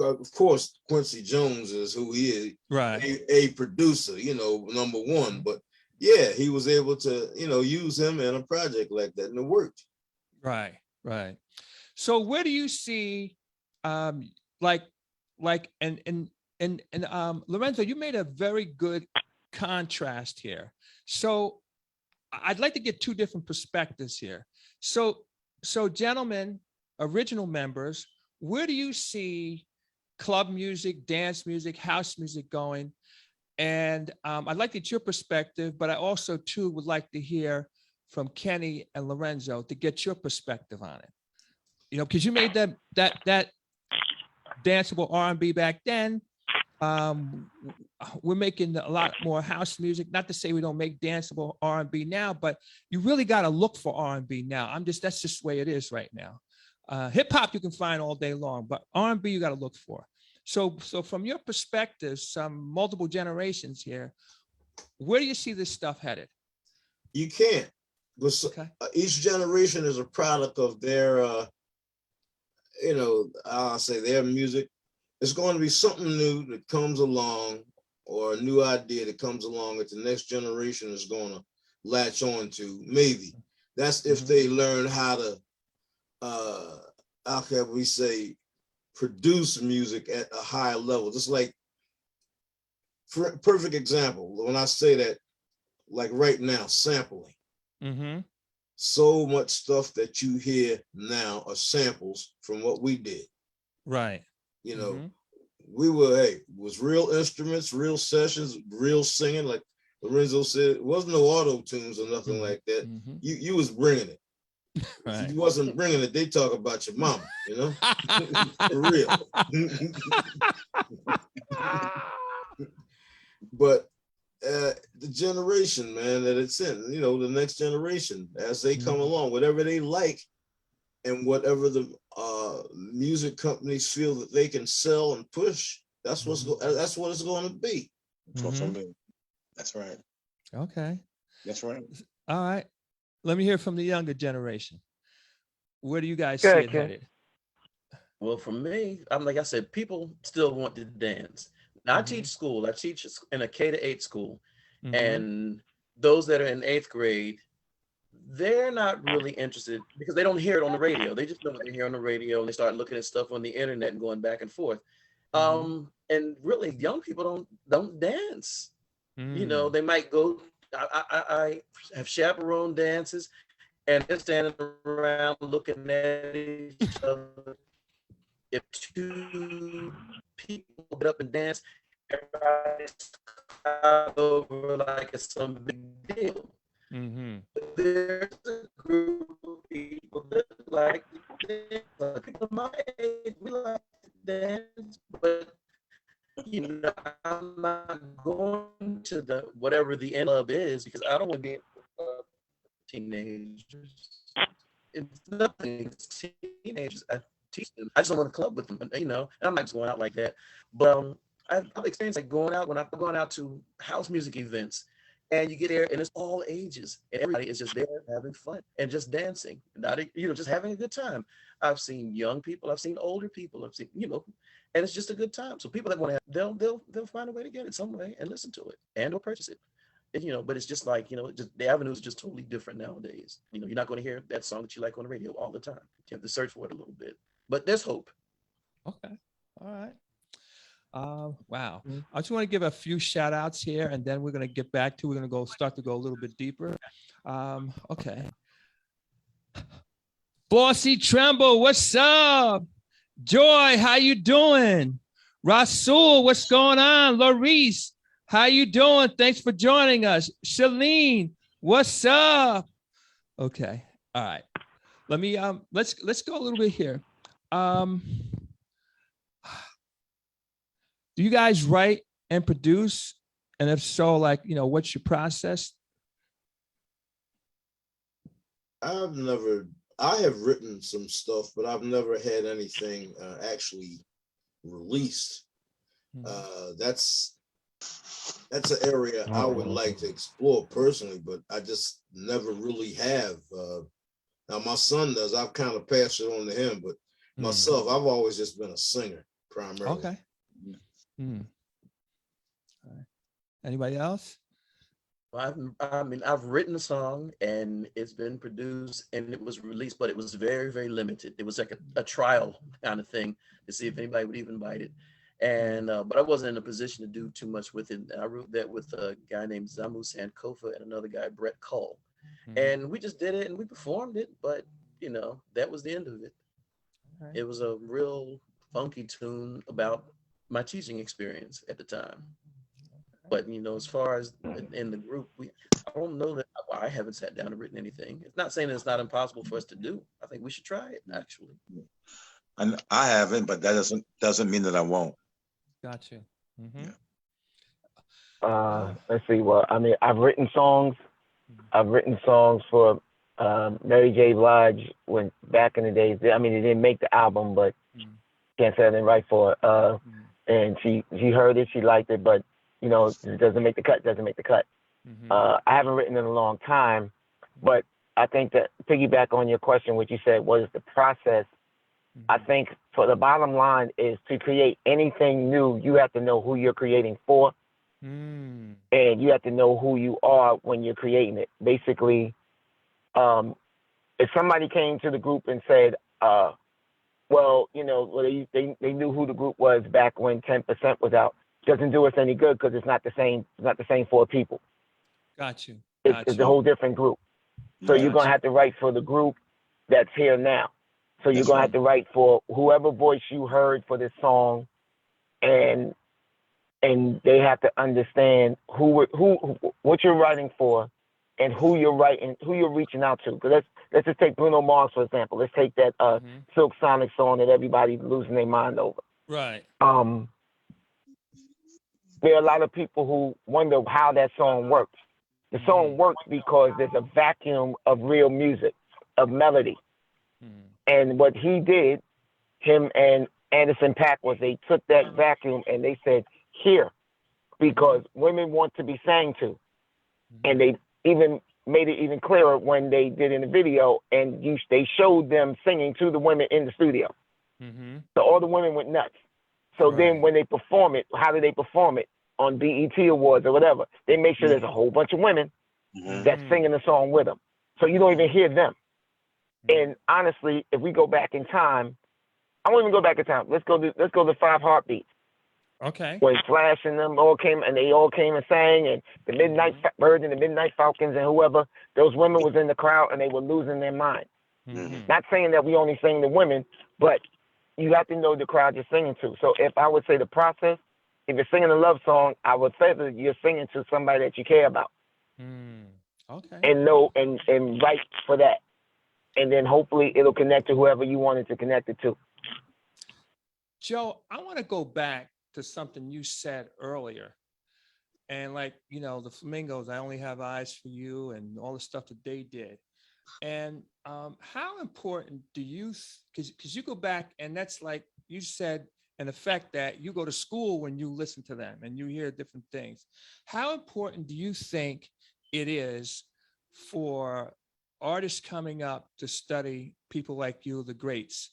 of course, Quincy Jones is who he is, right? A producer, you know, number one. But yeah, he was able to, you know, use him in a project like that, and it worked. Right, right. So where do you see, like, and Lorenzo, you made a very good contrast here. So I'd like to get two different perspectives here. So gentlemen, original members, where do you see club music, dance music, house music going? And I'd like to get your perspective, but I also too would like to hear from Kenny and Lorenzo to get your perspective on it. You know, because you made that danceable R&B back then. We're making a lot more house music. Not to say we don't make danceable R&B now, but you really got to look for R&B now. That's just the way it is right now. Hip hop you can find all day long, but R&B you got to look for. So from your perspective, some multiple generations here, where do you see this stuff headed? You can't. Each generation is a product of their, you know, I'll say their music. It's going to be something new that comes along, or a new idea that comes along that the next generation is going to latch on to. Maybe that's if they learn how to, how can we say, produce music at a higher level. Just like, for perfect example, when I say that, like right now, sampling. So much stuff that you hear now are samples from what we did. Right. You know, we were, was real instruments, real sessions, real singing. Like Lorenzo said, it wasn't no auto tunes or nothing like that. You was bringing it. Right. If you wasn't bringing it, they talk about your mama, you know? For real. But the generation, man, that it's in, you know, the next generation, as they come along, whatever they like and whatever the music companies feel that they can sell and push, that's what it's going to be. That's right. Okay. That's right. All right. Let me hear from the younger generation. Where do you guys see it headed? Well, for me, like I said, people still want to dance. Now, I teach school. I teach in a K-8 school. And those that are in 8th grade, they're not really interested because they don't hear it on the radio. They just know what they hear on the radio, and they start looking at stuff on the internet and going back and forth. And really, young people don't dance. You know, they might go. I have chaperone dances, and they're standing around looking at each other. If two people get up and dance, everybody's over like it's some big deal. But there's a group of people that like to dance. People my age, we like to dance, but you know, I'm not going to the whatever the end club is because I don't want to be teenagers. It's nothing. It's teenagers. I teach them. I just don't want to club with them, you know. And I'm not just going out like that. But I've experienced like going out when I'm going out to house music events, and you get there and it's all ages, and everybody is just there having fun and just dancing, not just having a good time. I've seen young people, I've seen older people, I've seen and it's just a good time. So people that want to, they'll find a way to get it some way and listen to it and or purchase it. And, but it's just like just the avenue is just totally different nowadays. You're not going to hear that song that you like on the radio all the time. You have to search for it a little bit, but there's hope. Okay, all right. Wow. I just want to give a few shout outs here, and then we're going to get back to, we're going to start to go a little bit deeper. Okay. Bossy Tremble, what's up? Joy, how you doing? Rasul, what's going on? Larice, how you doing? Thanks for joining us. Shalene, what's up? Okay. All right. Let me let's go a little bit here. Do you guys write and produce? And if so, like, what's your process? I have written some stuff, but I've never had anything actually released. That's an area I would like to explore personally, but I just never really have. Now my son does. I've kind of passed it on to him, but myself, I've always just been a singer primarily. Okay. All right. Anybody else? I've written a song and it's been produced and it was released, but it was very, very limited. It was like a trial kind of thing to see if anybody would even bite it. And but I wasn't in a position to do too much with it. I wrote that with a guy named Zamu Sankofa and another guy, Brett Cole. And we just did it and we performed it, but that was the end of it. Right. It was a real funky tune about my teaching experience at the time. But as far as in the group, I don't know that I haven't sat down and written anything. It's not saying it's not impossible for us to do. I think we should try it actually. And I haven't, but that doesn't mean that I won't. Got you. Let's see. Well, I've written songs. I've written songs for Mary J. Blige when back in the days. They didn't make the album, but can't say I didn't write for it. And she heard it, she liked it, but it doesn't make the cut. I haven't written in a long time, but I think that piggyback on your question, what you said, what is the process? I think for the bottom line is to create anything new, you have to know who you're creating for. And you have to know who you are when you're creating it. Basically, if somebody came to the group and said, they knew who the group was back when 10% was out, doesn't do us any good because it's not the same four people. Got you. It's a whole different group. So you're going to have to write for the group that's here now. So you're going to have to write for whoever voice you heard for this song, and they have to understand what you're writing for and who you're reaching out to. Because let's just take Bruno Mars, for example. Let's take that Silk Sonic song that everybody's losing their mind over. Right. There are a lot of people who wonder how that song works. The song works because there's a vacuum of real music, of melody. And what he did, him and Anderson .Paak, was they took that vacuum and they said, here, because women want to be sang to. And they even made it even clearer when they did in the video, and they showed them singing to the women in the studio. So all the women went nuts. So then when they perform it, how do they perform it? On BET Awards or whatever, they make sure there's a whole bunch of women that's singing the song with them. So you don't even hear them. And honestly, if we go back in time, I won't even go back in time. Let's go to Five Heartbeats. Okay. When Flash and them all came and sang, and the Midnight Birds and the Midnight Falcons and whoever, those women was in the crowd and they were losing their mind. Not saying that we only sing to women, but you have to know the crowd you're singing to. So if I would say the process, if you're singing a love song, I would say that you're singing to somebody that you care about. Okay. And know and write for that. And then hopefully it'll connect to whoever you want it to connect it to. Joe, I want to go back to something you said earlier. And like, you know, the Flamingos, I Only Have Eyes for You, and all the stuff that they did. And how important do you, because you go back and that's like you said, an effect that you go to school when you listen to them and you hear different things. How important do you think it is for artists coming up to study people like you, the greats,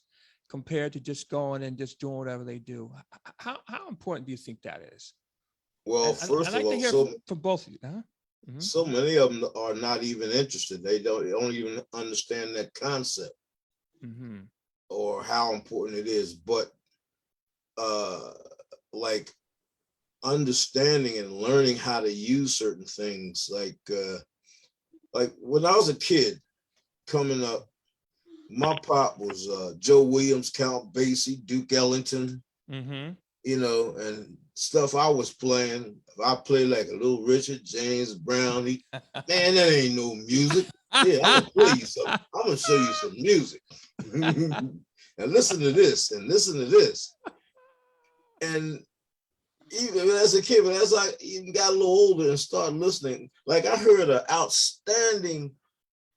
compared to just going and just doing whatever they do? How important do you think that is? Well, And first I'd like of to all, hear from both of you. Huh? so many of them are not even interested. They don't even understand that concept or how important it is. But like understanding and learning how to use certain things, like when I was a kid coming up, my pop was Joe Williams, Count Basie, Duke Ellington, you know, and stuff I was playing. If I play like a Little Richard, James Brown, man, that ain't no music. Yeah, I'm gonna play you something. I'm gonna show you some music. And listen to this, and listen to this. And even as a kid, but as I even got a little older and started listening, like I heard an outstanding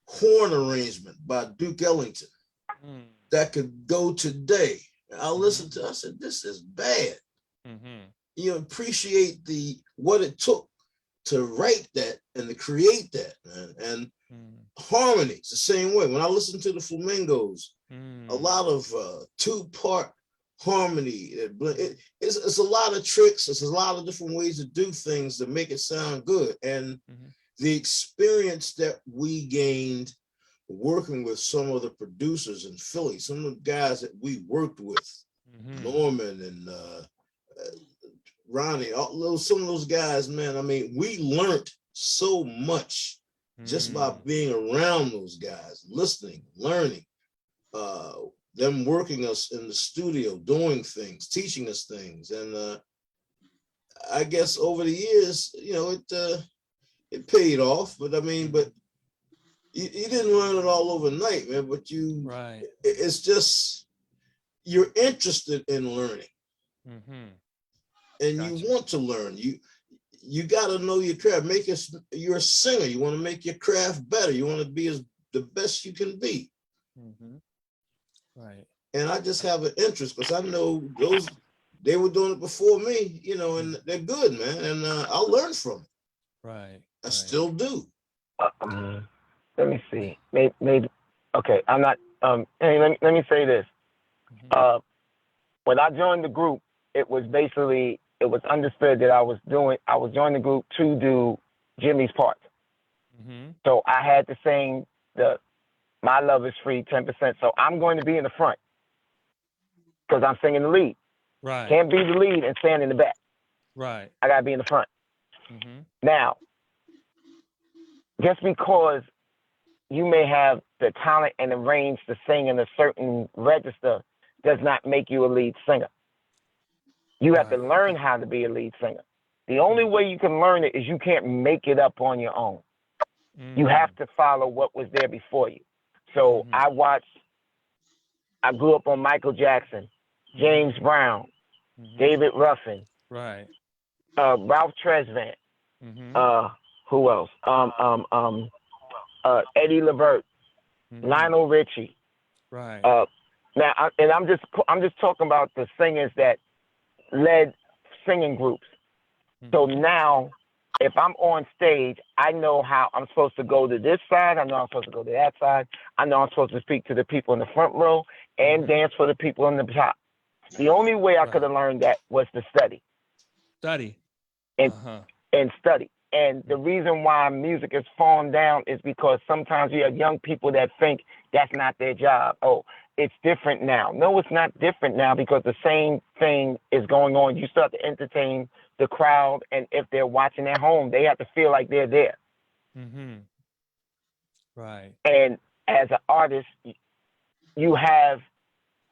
horn arrangement by Duke Ellington that could go today. I listened to it, I said, this is bad. You appreciate what it took to write that and to create that, man. And harmonies the same way. When I listen to the Flamingos, a lot of two-part harmony. It's a lot of tricks. It's a lot of different ways to do things to make it sound good. And the experience that we gained working with some of the producers in Philly, some of the guys that we worked with, Norman and Ronnie, some of those guys, man, I mean, we learned so much just by being around those guys, listening, learning, them working us in the studio, doing things, teaching us things. And I guess over the years, you know, it paid off, but I mean, you didn't learn it all overnight, man, but it's just, you're interested in learning. And you want to learn. You got to know your craft. You're a singer. You want to make your craft better. You want to be the best you can be. Right. And I just have an interest because I know they were doing it before me, you know, and they're good, man. And I learned from it. Right. I still do. Let me see. Maybe. Okay. I'm not. Hey, let me say this. When I joined the group, it was understood that I was joining the group to do Jimmy's parts. So I had to sing My Love Is Free 10%. So I'm going to be in the front because I'm singing the lead. Right. Can't be the lead and stand in the back. Right. I got to be in the front. Now, just because you may have the talent and the range to sing in a certain register does not make you a lead singer. You have to learn how to be a lead singer. The only way you can learn it is you can't make it up on your own. You have to follow what was there before you. So I grew up on Michael Jackson, James Brown, David Ruffin, right, Ralph Tresvant, who else? Eddie Levert, Lionel Richie. Right. Now, I'm just talking about the singers that led singing groups. So now, if I'm on stage, I know how I'm supposed to go to this side. I know I'm supposed to go to that side. I know I'm supposed to speak to the people in the front row and dance for the people in the top. The only way I could have learned that was to study. Study. And study. And the reason why music is falling down is because sometimes you have young people that think that's not their job. Oh, it's different now. No, it's not different now, because the same thing is going on. You start to entertain the crowd, and if they're watching at home, they have to feel like they're there. Mm-hmm. Right. And as an artist, you have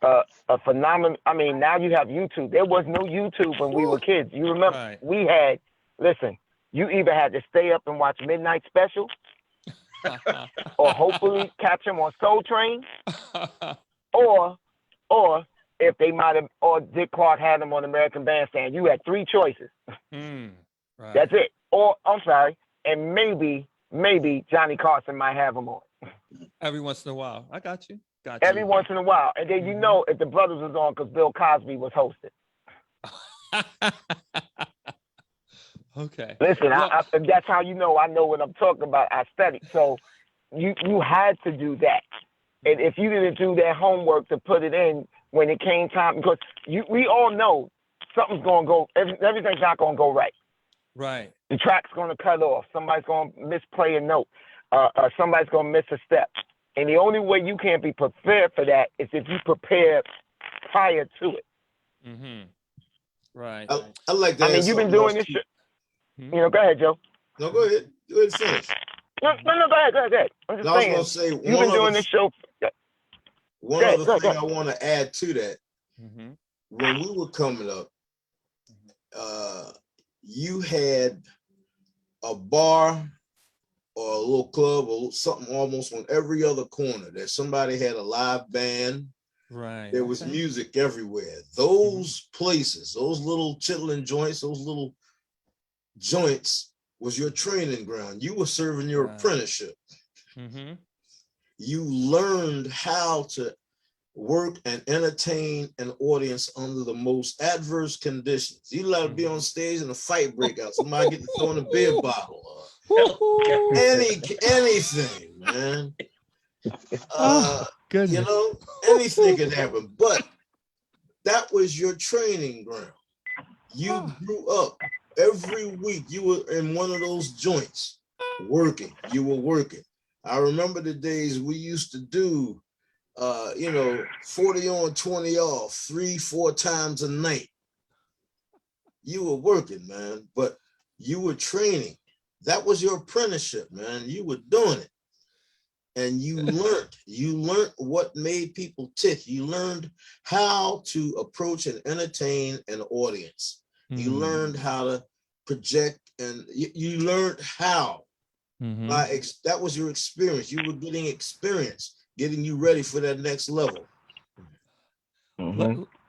a phenomenon. I mean, now you have YouTube. There was no YouTube when we were kids. You remember? Right. We had, listen, you either had to stay up and watch Midnight Special, or hopefully catch them on Soul Train, or if they might have, or Dick Clark had them on American Bandstand. You had three choices. Right. That's it. Or, I'm sorry, and maybe Johnny Carson might have them on. Every once in a while. I got you. Every once in a while. And then you know if the Brothers was on, because Bill Cosby was hosting. Okay. Listen, Well, that's how you know I know what I'm talking about. I studied. So you had to do that. And if you didn't do that homework to put it in when it came time, because we all know something's going to go, everything's not going to go right. right. The track's going to cut off. Somebody's going to misplay a note. Somebody's going to miss a step. And the only way you can be prepared for that is if you prepare prior to it. Mm-hmm. Right. I like that. I mean, you've been doing this shit. You know, go ahead, Joe. No, go ahead. Go ahead and finish. No, go ahead. I'm just saying. I was going to say, you've been doing this show. One other thing I want to add to that. Mm-hmm. When we were coming up, you had a bar or a little club or something almost on every other corner that somebody had a live band. Right. There was music everywhere. Those places, those little chitlin joints, those little joints was your training ground. You were serving your apprenticeship. Mm-hmm. You learned how to work and entertain an audience under the most adverse conditions. You let it be on stage and a fight break out. Somebody get to throwing a beer bottle. Anything, man. Goodness. You know, anything could happen. But that was your training ground. You grew up. Every week you were in one of those joints working. You were working. I remember the days we used to do 40 on, 20 off, 3-4 times a night. You were working, man, but you were training. That was your apprenticeship, man. You were doing it. And you learned what made people tick. You learned how to approach and entertain an audience. You learned how to project, and you learned how. That was your experience. You were getting experience, getting you ready for that next level.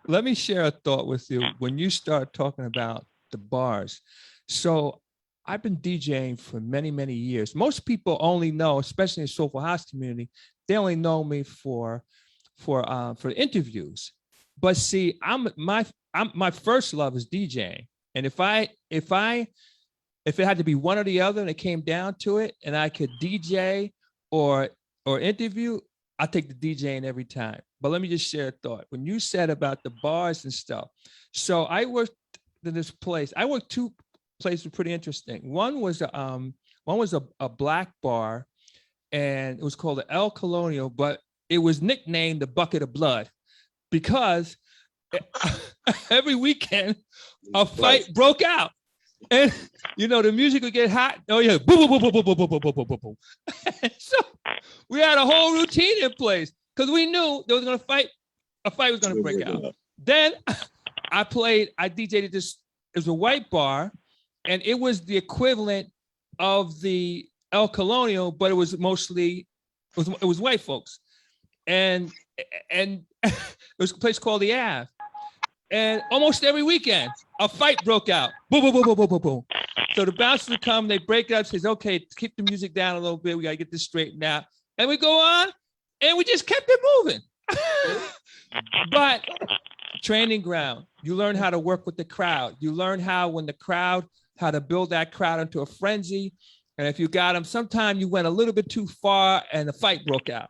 Let me share a thought with you when you start talking about the bars. So I've been DJing for many, many years. Most people only know, especially in the soulful house community, they only know me for interviews. But see, my first love is DJing. And if it had to be one or the other and it came down to it and I could DJ or interview, I take the DJing every time. But let me just share a thought. When you said about the bars and stuff, so I worked in this place. I worked two places were pretty interesting. One was a black bar, and it was called the El Colonial, but it was nicknamed the Bucket of Blood because every weekend a fight broke out. And the music would get hot. Oh yeah, boom, boom, boom, boom, boom, boom, boom, boom, boom, boom, boom. So we had a whole routine in place because we knew there was gonna fight. A fight was gonna break out. Then I DJ'd at this. It was a white bar, and it was the equivalent of the El Colonial, but it was mostly it was white folks, and it was a place called the Ave. And almost every weekend, a fight broke out. Boom, boom, boom, boom, boom, boom, boom. So the bouncers would come, they break it up, says, okay, keep the music down a little bit. We got to get this straightened out. And we go on, and we just kept it moving. But training ground, you learn how to work with the crowd. You learn how to build that crowd into a frenzy. And if you got them, sometimes you went a little bit too far and the fight broke out.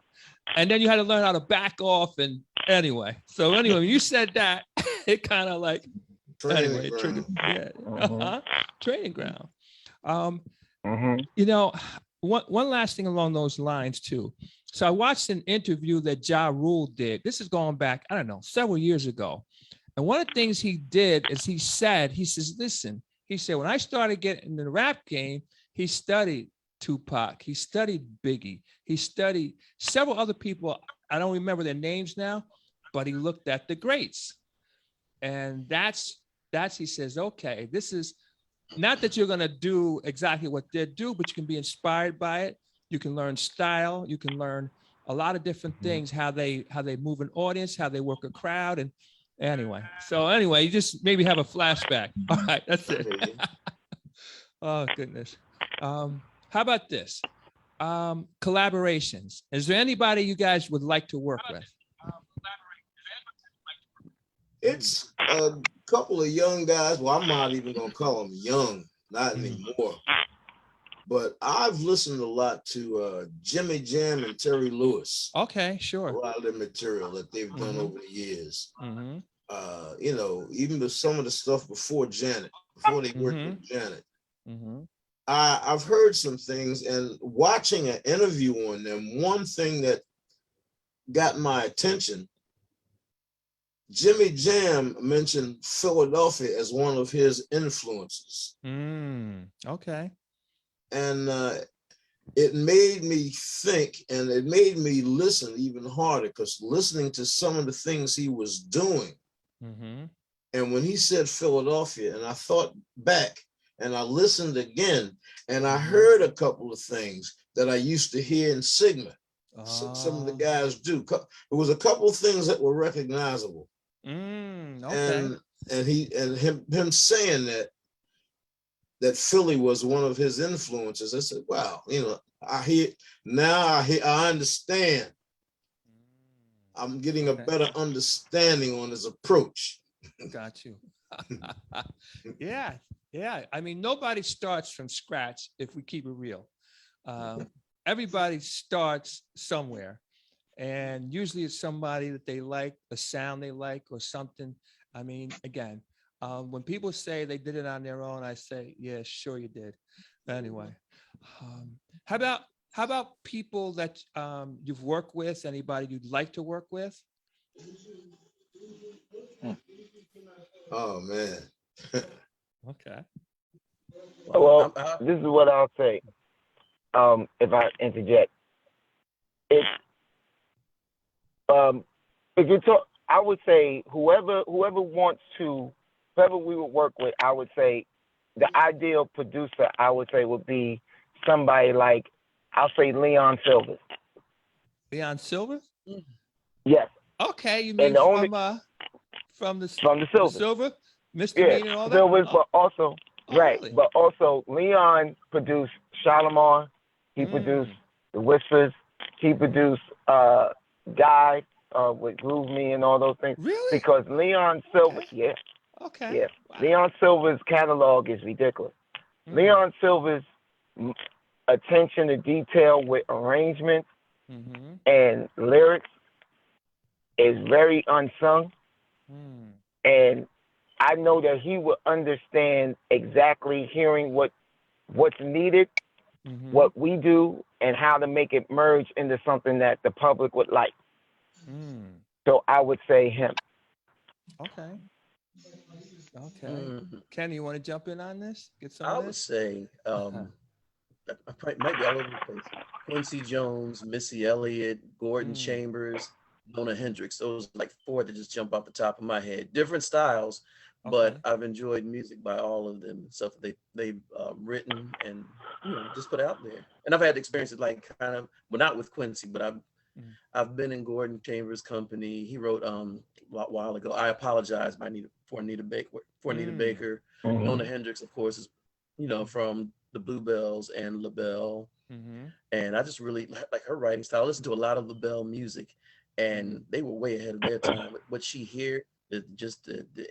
And then you had to learn how to back off. And anyway, when you said that, it kind of like, triggered, training ground. You know, one last thing along those lines too. So I watched an interview that Ja Rule did. This is going back, I don't know, several years ago. And one of the things he did is he says, listen, he said, when I started getting in the rap game, he studied Tupac, he studied Biggie, he studied several other people. I don't remember their names now, but he looked at the greats. And that's he says, okay, this is not that you're going to do exactly what they do, but you can be inspired by it. You can learn style. You can learn a lot of different things, how they move an audience, how they work a crowd. And anyway, you just maybe have a flashback. All right, that's it. Oh, goodness. How about this? Collaborations. Is there anybody you guys would like to work with? It's a couple of young guys. Well, I'm not even gonna call them young, not anymore. But I've listened a lot to Jimmy Jam and Terry Lewis. Okay, sure. A lot of the material that they've done over the years. Mm-hmm. You know, even with some of the stuff before Janet, before they worked with Janet. Mm-hmm. I've heard some things, and watching an interview on them, one thing that got my attention, Jimmy Jam mentioned Philadelphia as one of his influences. Okay. And it made me think, and it made me listen even harder, because listening to some of the things he was doing. And when he said Philadelphia, and I thought back and I listened again, and I heard a couple of things that I used to hear in Sigma. Some of the guys do. There was a couple of things that were recognizable. Okay. And him saying that Philly was one of his influences. I said, wow, you know, I understand. I'm getting a better understanding on his approach. Got you. Yeah. I mean, nobody starts from scratch if we keep it real. Everybody starts somewhere. And usually it's somebody that they like, a sound they like, or something. I mean, again, when people say they did it on their own, I say, yeah, sure you did. Anyway, how about people that you've worked with? Anybody you'd like to work with? Oh man. Okay. Well, this is what I'll say. If I interject, if you talk, I would say whoever we would work with, I would say the ideal producer, I would say, would be somebody like, I'll say Leon Silvers. Leon Silvers? Yes. Okay, you mean from the Silvers. Silver, Mr. Mean and all that? Silvers, but also right, really? but also Leon produced Shalimar. He produced The Whispers. He produced Guy with Groove Me and all those things. Really? Because Leon Silver, Okay. Wow. Leon Silver's catalog is ridiculous. Leon Silver's attention to detail with arrangements and lyrics is very unsung. And I know that he would understand exactly hearing what's needed, what we do, and how to make it merge into something that the public would like. So I would say him. Okay. Kenny, you want to jump in on this? Get some I of would this? say I might be all over the place. Quincy Jones, Missy Elliott, Gordon Chambers, Nona Hendrix. Those are like four that just jump off the top of my head. Different styles, but I've enjoyed music by all of them. Stuff they've written and just put out there. And I've had experiences like kind of, well, not with Quincy, but I've been in Gordon Chambers' company. He wrote a while ago, "I Apologize" by Anita Baker. Nona Hendrix, of course, is from the Bluebells and LaBelle. And I just really like her writing style. I listened to a lot of LaBelle music, and they were way ahead of their time. What she hear, the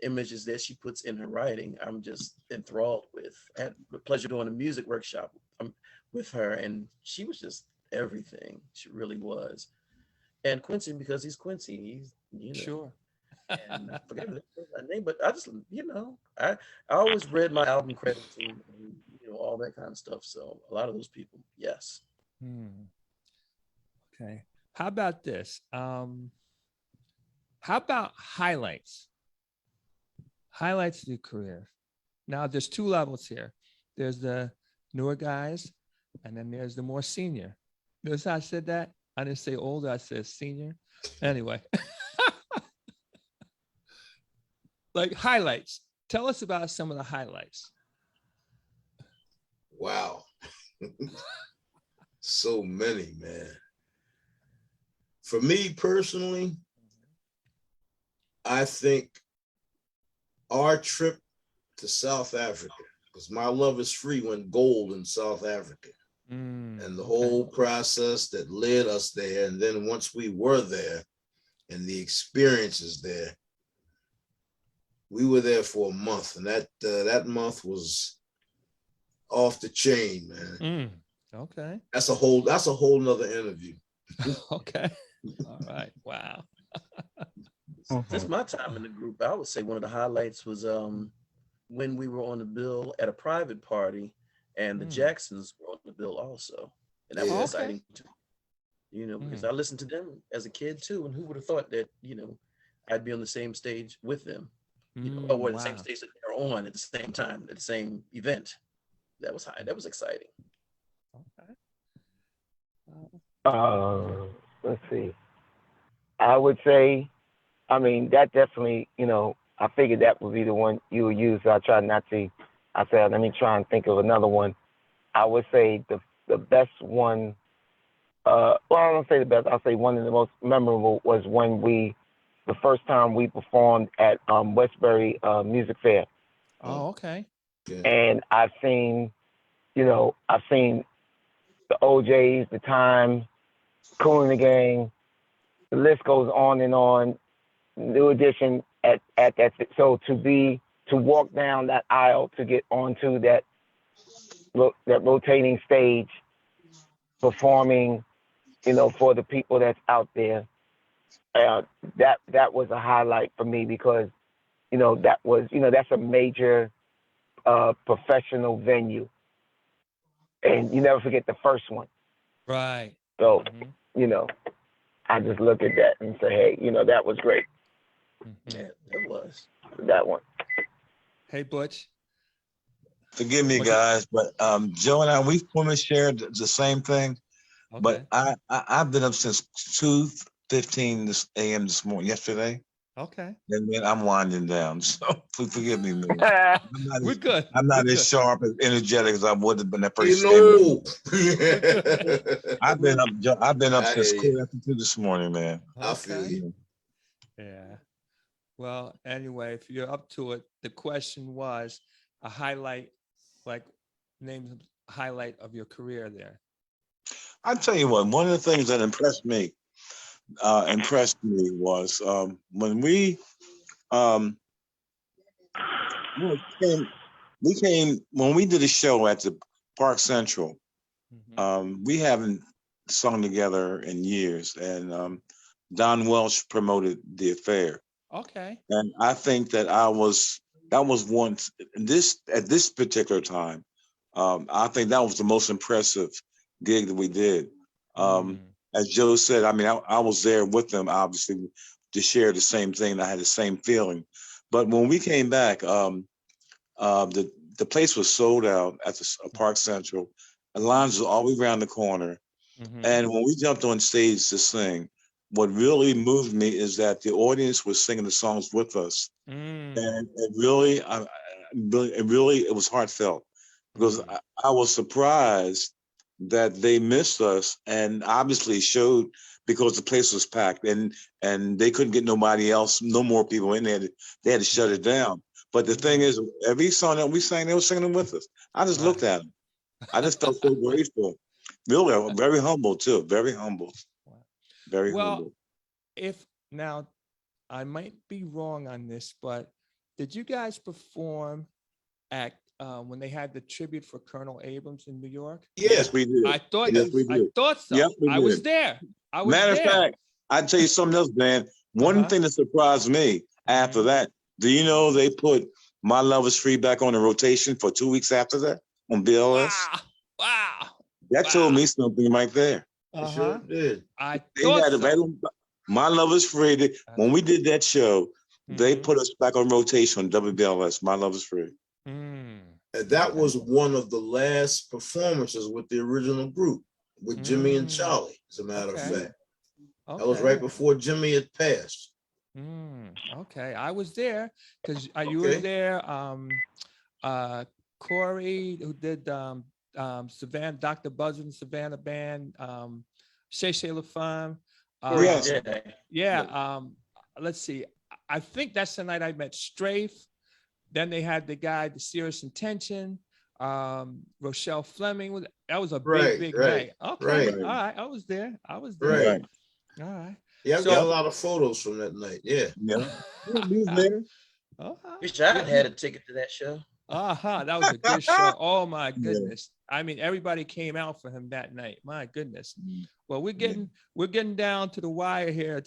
images that she puts in her writing, I'm just enthralled with. I had the pleasure doing a music workshop with her, and she was just everything. She really was. And Quincy, because he's Quincy, he's Sure. And I forgot his name, but I just I always read my album credits and all all that kind of stuff. So a lot of those people, yes. Okay. How about this? How about highlights? Highlights of your career. Now, there's two levels here. There's the newer guys, and then there's the more senior. Notice how I said that? I didn't say older, I said senior. Anyway. Like highlights. Tell us about some of the highlights. Wow. So many, man. For me personally, I think our trip to South Africa, because My Love Is Free went gold in South Africa. And the whole process that led us there. And then once we were there and the experiences there, we were there for a month, and that month was off the chain, man. Okay. That's a whole nother interview. Okay. All right. Wow. Since my time in the group, I would say one of the highlights was when we were on the bill at a private party, and the Jacksons were on the bill also, and that was exciting too. You know, because I listened to them as a kid too, and who would have thought that I'd be on the same stage with them. Or the same stage that they're on at the same time, at the same event. That was high. That was exciting. Okay. Let's see. I would say, I mean, that definitely, I figured that would be the one you would use. So I tried not to. I said, let me try and think of another one. I would say the best one. Well, I don't say the best. I'll say one of the most memorable was when the first time we performed at Westbury Music Fair. Oh, okay. And I've seen the OJs, the Time, Kool and the Gang. The list goes on and on. New Edition at that. So to walk down that aisle to get onto that rotating stage, performing, for the people that's out there. That was a highlight for me because, that was, that's a major professional venue, and you never forget the first one. Right. So, I just look at that and say, hey, that was great. Yeah, it was. That one. Hey, Butch. Forgive me, guys, but Joe and I, we almost shared the same thing. Okay. But I've been up since 2:15 a.m. this morning, yesterday. Okay. And then I'm winding down. So forgive me, man. We're good. I'm not as sharp as energetic as I would have been that first I've been up since 2:02 this morning, man. I feel you. Yeah. Well, anyway, if you're up to it, the question was a highlight, like name a highlight of your career there. I'll tell you what, one of the things that impressed me was when we when we did a show at the Park Central. We haven't sung together in years, and Don Welsh promoted the affair. Okay. And I think that that was once at this particular time. I think that was the most impressive gig that we did. As Joe said, I mean, I was there with them, obviously, to share the same thing. I had the same feeling. But when we came back, the place was sold out at the Park Central. The lines were all the way around the corner. And when we jumped on stage to sing, what really moved me is that the audience was singing the songs with us. And it was heartfelt because I was surprised that they missed us, and obviously showed because the place was packed and they couldn't get nobody else, no more people in there. They had to shut it down. But the thing is, every song that we sang, they were singing with us. I just looked at them. I just felt so grateful. Really, very humble too. Very humble. Very humble. If now, I might be wrong on this, but did you guys perform at when they had the tribute for Colonel Abrams in New York? Yes, we did. I thought I thought so. Yep, I was there. Matter of fact, I'd tell you something else, man. One thing that surprised me after that, do you know they put My Love Is Free back on the rotation for 2 weeks after that? on BLS. Wow. Wow. That Wow. told me something right there. It sure did. I They thought had a so. battle. My Love Is Free. When we did that show, they Mhm. put us back on rotation on WBLS. My Love Is Free. Mm. And that Okay. was one of the last performances with the original group, with Jimmy and Charlie, as a matter of Okay. fact. That was Okay. right before Jimmy had passed. Okay. I was there because you were Okay. there. Corey, who did Savannah, Dr. Buzzard and Savannah Band, Shay Shay LaFemme. Yes. Yeah. Let's see. I think that's the night I met Strafe. Then they had the guy, the Serious Intention. Rochelle Fleming. That was a big night. Okay. Right. All right. I was there. Right. All right. Yeah, I've So- got a lot of photos from that night. Yeah. He was there. Wish I had a ticket to that show. That was a good show. Oh my goodness. I mean, everybody came out for him that night. My goodness. Well, we're getting down to the wire here.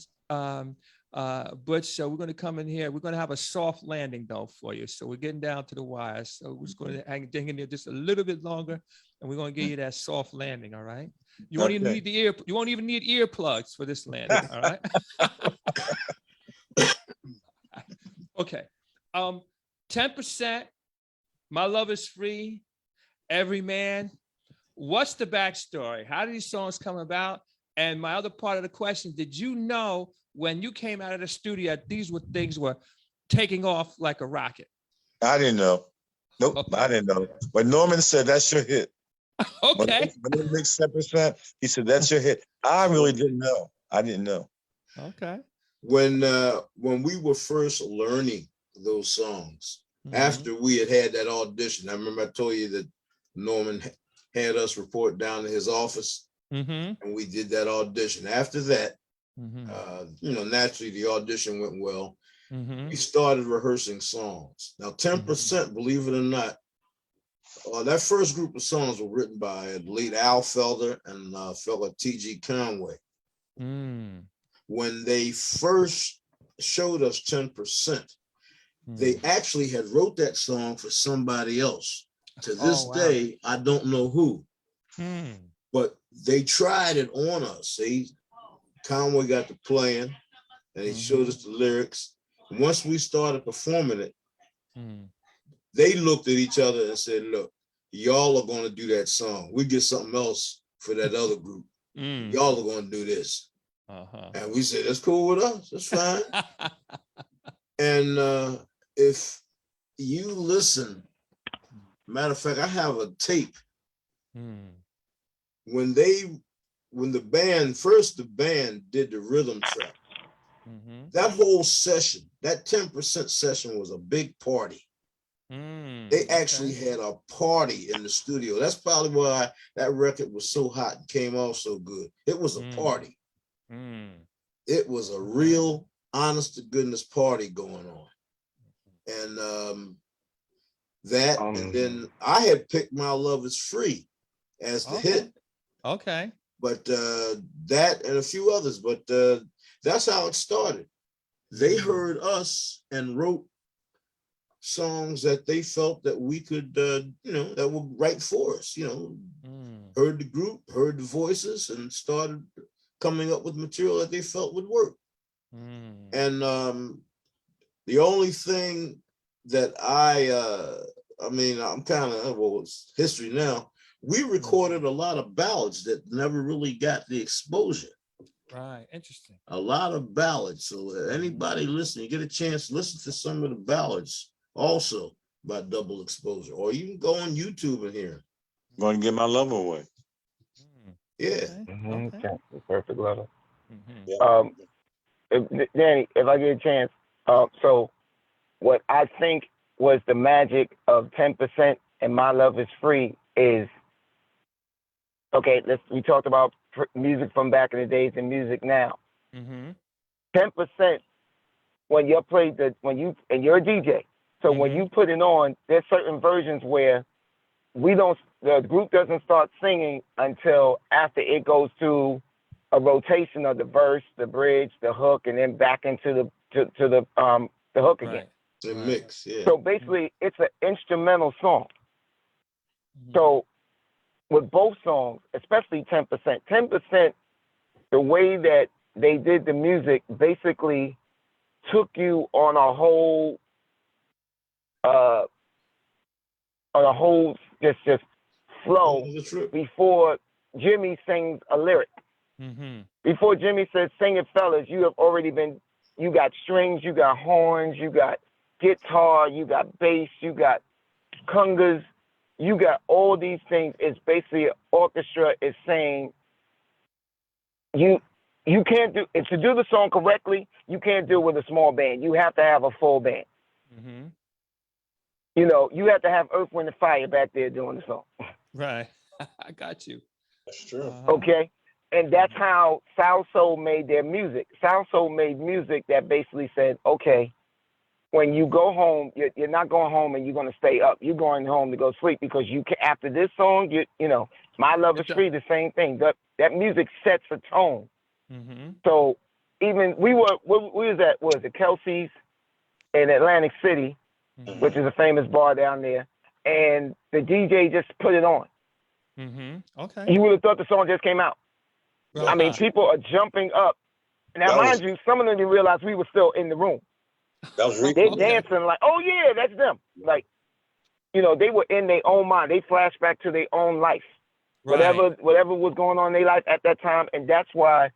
Butch, so we're going to come in here. We're going to have a soft landing though for you. So we're getting down to the wire. So we're just going to hang in there just a little bit longer, and we're going to give you that soft landing. All right. You won't even need you won't even need earplugs for this landing. All right. Okay. 10%. My Love Is Free. Every Man. What's the backstory? How did these songs come about? And my other part of the question, did you know when you came out of the studio that these were things were taking off like a rocket? I didn't know. Nope, Okay. I didn't know. But Norman said that's your hit. Okay. When they mixed 10%, he said that's your hit. I really didn't know. I didn't know. Okay. When we were first learning those songs, after we had that audition, I remember I told you that Norman had us report down to his office, and we did that audition. After that, naturally the audition went well. We started rehearsing songs. Now, 10%, believe it or not, that first group of songs were written by late Al Felder and fella T.G. Conway. When they first showed us 10%, they actually had wrote that song for somebody else. To this day, I don't know who, but they tried it on us. Conway got to playing, and he showed us the lyrics. Once we started performing it, they looked at each other and said, look, y'all are going to do that song. We get something else for that other group. Y'all are going to do this. And we said, that's cool with us. That's fine. And if you listen, matter of fact, I have a tape. When the band did the rhythm track, that whole session, that 10% session was a big party. They actually had a party in the studio. That's probably why that record was so hot and came off so good. It was a party. It was a real, honest to goodness party going on. And and then I had picked My Love Is Free as the hit. Okay. But that and a few others, but that's how it started. They heard us and wrote songs that they felt that we could, that would write for us, heard the group, heard the voices, and started coming up with material that they felt would work. And the only thing that I'm kind of, it's history now. We recorded a lot of ballads that never really got the exposure. Right. Interesting. A lot of ballads. So anybody listening, you get a chance to listen to some of the ballads also by Double Exposure, or you can go on YouTube and hear. Going to get my love away. Yeah. Okay. Perfect level. Danny, if I get a chance, so what I think was the magic of 10% and My Love Is Free is, okay, we talked about music from back in the days and music now. 10%, when you're and you're a DJ, so when you put it on, there's certain versions where the group doesn't start singing until after it goes through a rotation of the verse, the bridge, the hook, and then back into the hook again. The mix, yeah. So basically, it's an instrumental song. So with both songs, especially 10%, 10%, the way that they did the music basically took you on a whole just flow before Jimmy sings a lyric. Before Jimmy says sing it fellas, you got strings, you got horns, you got guitar, you got bass, you got congas, you got all these things. It's basically an orchestra is saying you can't do it. To do the song correctly, you can't do it with a small band. You have to have a full band. You know, you have to have Earth, Wind, and Fire back there doing the song. Right. I got you. That's true. Okay. And that's how South Soul made their music. South Soul made music that basically said, okay, when you go home, you're not going home and you're going to stay up. You're going home to go sleep because you can, after this song, you know, My Love Is Free, the same thing. That music sets a tone. So even we was at, what was it, Kelsey's in Atlantic City, which is a famous bar down there, and the DJ just put it on. Okay. You would have thought the song just came out. I mean, people are jumping up. Now, mind you, some of them didn't realize we were still in the room. That was They're dancing like, oh yeah, that's them. Like, you know, they were in their own mind. They flashed back to their own life, whatever was going on in their life at that time, and that's why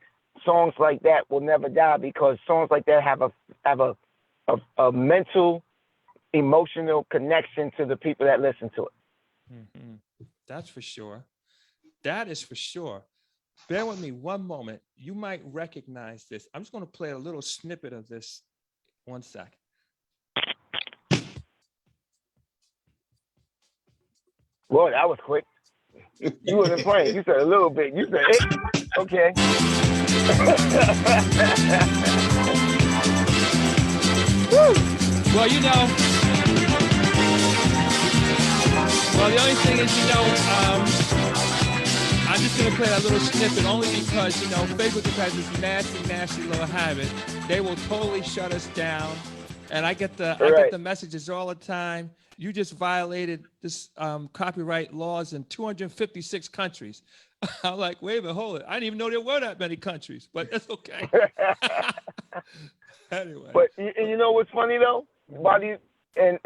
songs like that will never die, because songs like that have a mental, emotional connection to the people that listen to it. That's for sure. That is for sure. Bear with me one moment. You might recognize this. I'm just going to play a little snippet of this. 1 sec. Boy, that was quick. You wasn't playing. You said a little bit. You said it. Okay. Well, you know. Well, the only thing is, you know, I'm just going to play a little snippet only because, you know, Facebook has this nasty little habit. They will totally shut us down. And I get the messages all the time. You just violated this copyright laws in 256 countries. I'm like, wait a minute, hold it. I didn't even know there were that many countries, but that's okay. Anyway. But you know what's funny though? And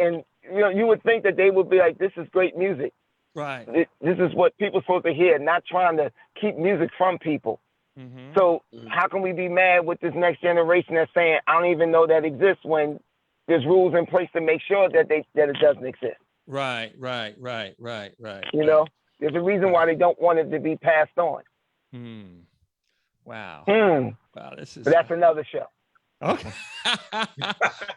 you know, you would think that they would be like, this is great music. Right. This is what people are supposed to hear, not trying to keep music from people. So how can we be mad with this next generation that's saying, I don't even know that exists, when there's rules in place to make sure that it doesn't exist. Right. You know, there's a reason why they don't want it to be passed on. Wow. Wow, this is. But that's another show. Okay.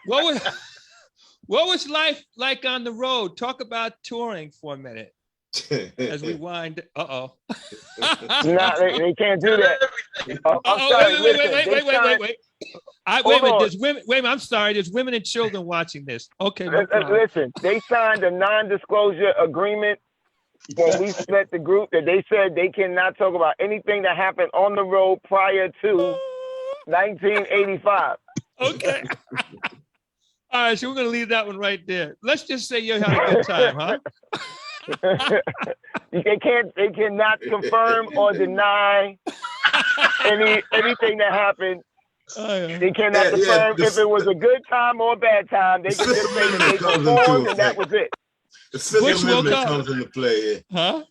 What was life like on the road? Talk about touring for a minute as we wind. No, they can't do that. Wait. Wait, I'm sorry. There's women and children watching this. Okay. Listen, they signed a non-disclosure agreement when we split the group, that they said they cannot talk about anything that happened on the road prior to 1985. Okay. All right, so we're gonna leave that one right there. Let's just say you had a good time, huh? They cannot confirm or deny anything that happened. They cannot confirm if it was a good time or a bad time. They can just say that they performed and that was it. The Fifth Amendment comes into play. Huh?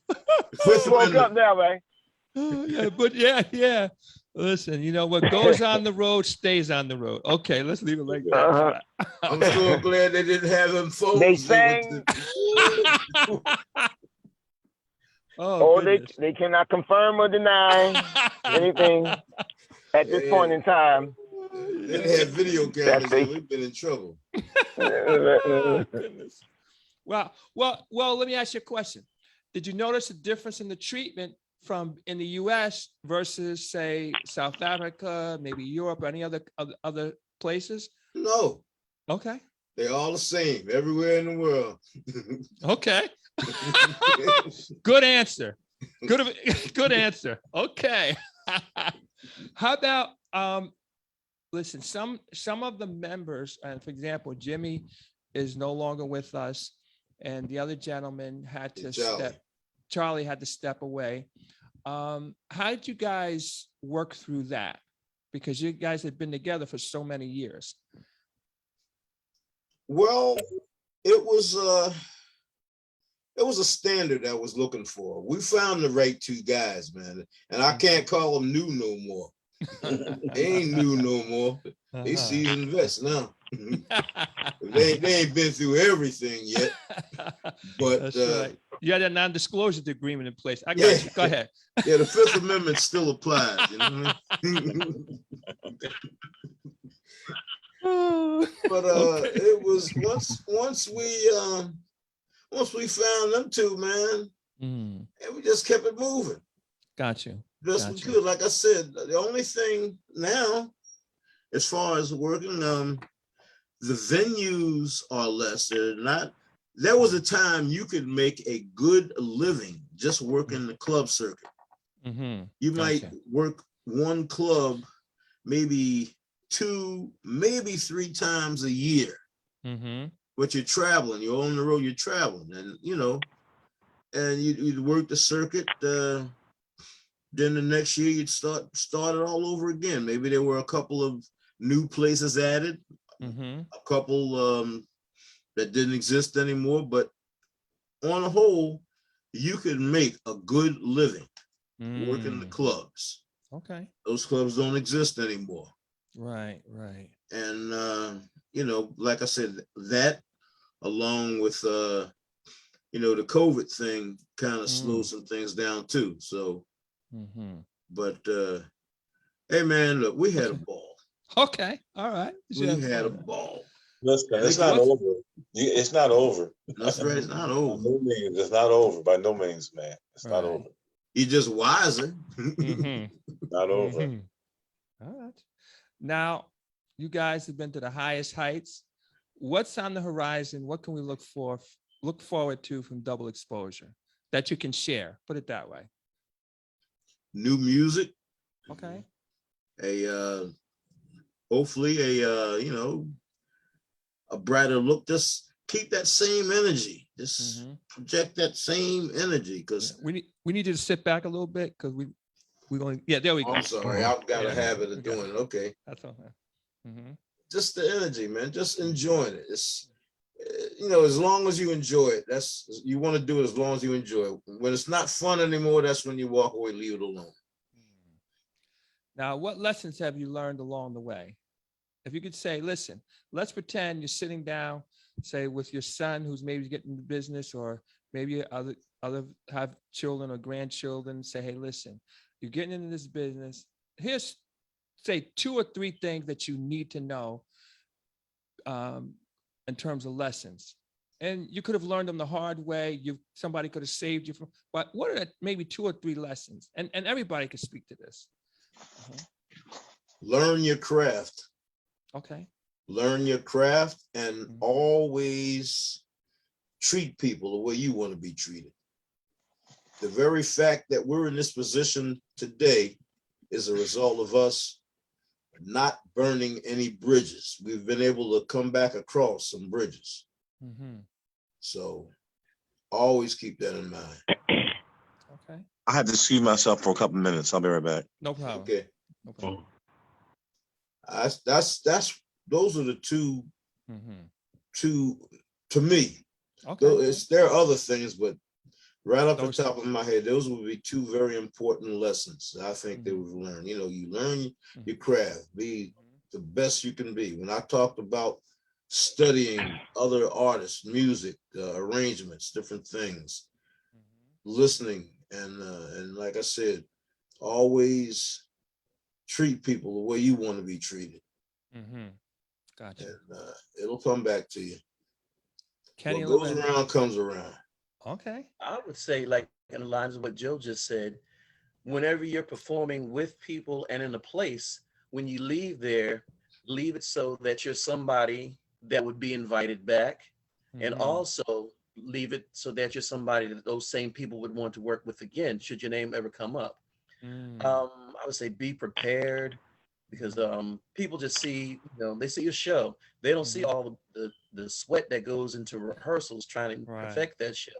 Bush woke up now, man. Yeah. Listen, you know, what goes on the road stays on the road. Okay, let's leave it like that. I'm so glad they didn't have them phones. They sang. They cannot confirm or deny anything at this point in time. They had video cameras, and we've been in trouble. Well, let me ask you a question. Did you notice a difference in the treatment from in the U.S. versus, say, South Africa, maybe Europe, or any other places? No. Okay. They're all the same everywhere in the world. Okay. Good answer. Good answer. Okay. How about listen, some of the members, and for example, Jimmy is no longer with us, and the other gentleman had to Charlie. Charlie had to step away. How did you guys work through that? Because you guys had been together for so many years. Well, it was a standard I was looking for. We found the right two guys, man, and I can't call them new no more. They ain't new no more. They seasoned vets now. they ain't been through everything yet. But That's right. You had a non-disclosure agreement in place. I got yeah. you. Go ahead. Yeah, the Fifth Amendment still applies. You know what I mean? But Okay. it was once we found them two, man, and we just kept it moving. Got you. Best we could. Like I said, the only thing now, as far as working, the venues are less. They're not. There was a time you could make a good living just working the club circuit. You might work one club maybe 2, maybe 3 times a year. But you're traveling. You're on the road. You're traveling, and and you'd work the circuit. Then the next year you'd start it all over again. Maybe there were a couple of new places added, a couple that didn't exist anymore. But on the whole, you could make a good living working the clubs. Okay. Those clubs don't exist anymore. Right. And like I said, that along with the COVID thing kind of slowed some things down too. So, but hey man, look, we had a ball. Okay. All right. We had a ball. Listen, it's not over. It's not over. That's right. It's not over. By no means, it's not over. By no means, man. It's not over. You're just wiser. Not over. All right. Now, you guys have been to the highest heights. What's on the horizon? What can we look forward to from Double Exposure that you can share? Put it that way. New music. Okay. Hopefully a brighter look. Just keep that same energy. Just project that same energy. Because we need you to sit back a little bit because we're going. Yeah, there we go. I'm sorry, I've got a habit of doing it. Okay. That's all. Just the energy, man. Just enjoying it. It's as long as you enjoy it. You want to do it as long as you enjoy it. When it's not fun anymore, that's when you walk away, leave it alone. Now, what lessons have you learned along the way? If you could say, listen, let's pretend you're sitting down, say with your son who's maybe getting into business, or maybe other have children or grandchildren, say, hey, listen, you're getting into this business. Here's, say, 2 or 3 things that you need to know in terms of lessons. And you could have learned them the hard way. Somebody could have saved you from, but what are maybe 2 or 3 lessons? And everybody could speak to this. Learn your craft. Okay. Learn your craft and always treat people the way you want to be treated. The very fact that we're in this position today is a result of us not burning any bridges. We've been able to come back across some bridges. So always keep that in mind. Okay. I had to excuse myself for a couple minutes. I'll be right back. No problem. Okay. No problem. Those are the two to me. Okay. There are other things, but right off the top of my head, those would be 2 very important lessons I think that we've learned. You learn your craft, be the best you can be. When I talked about studying other artists, music, arrangements, different things, listening, and like I said, always treat people the way you want to be treated. Gotcha. And it'll come back to you. Kenny, what goes around comes around. Okay. I would say, like in the lines of what Joe just said, whenever you're performing with people and in a place, when you leave there, leave it so that you're somebody that would be invited back, and also leave it so that you're somebody that those same people would want to work with again, should your name ever come up. I would say be prepared, because people just see, they see a show. They don't see all the sweat that goes into rehearsals trying to Right. perfect that show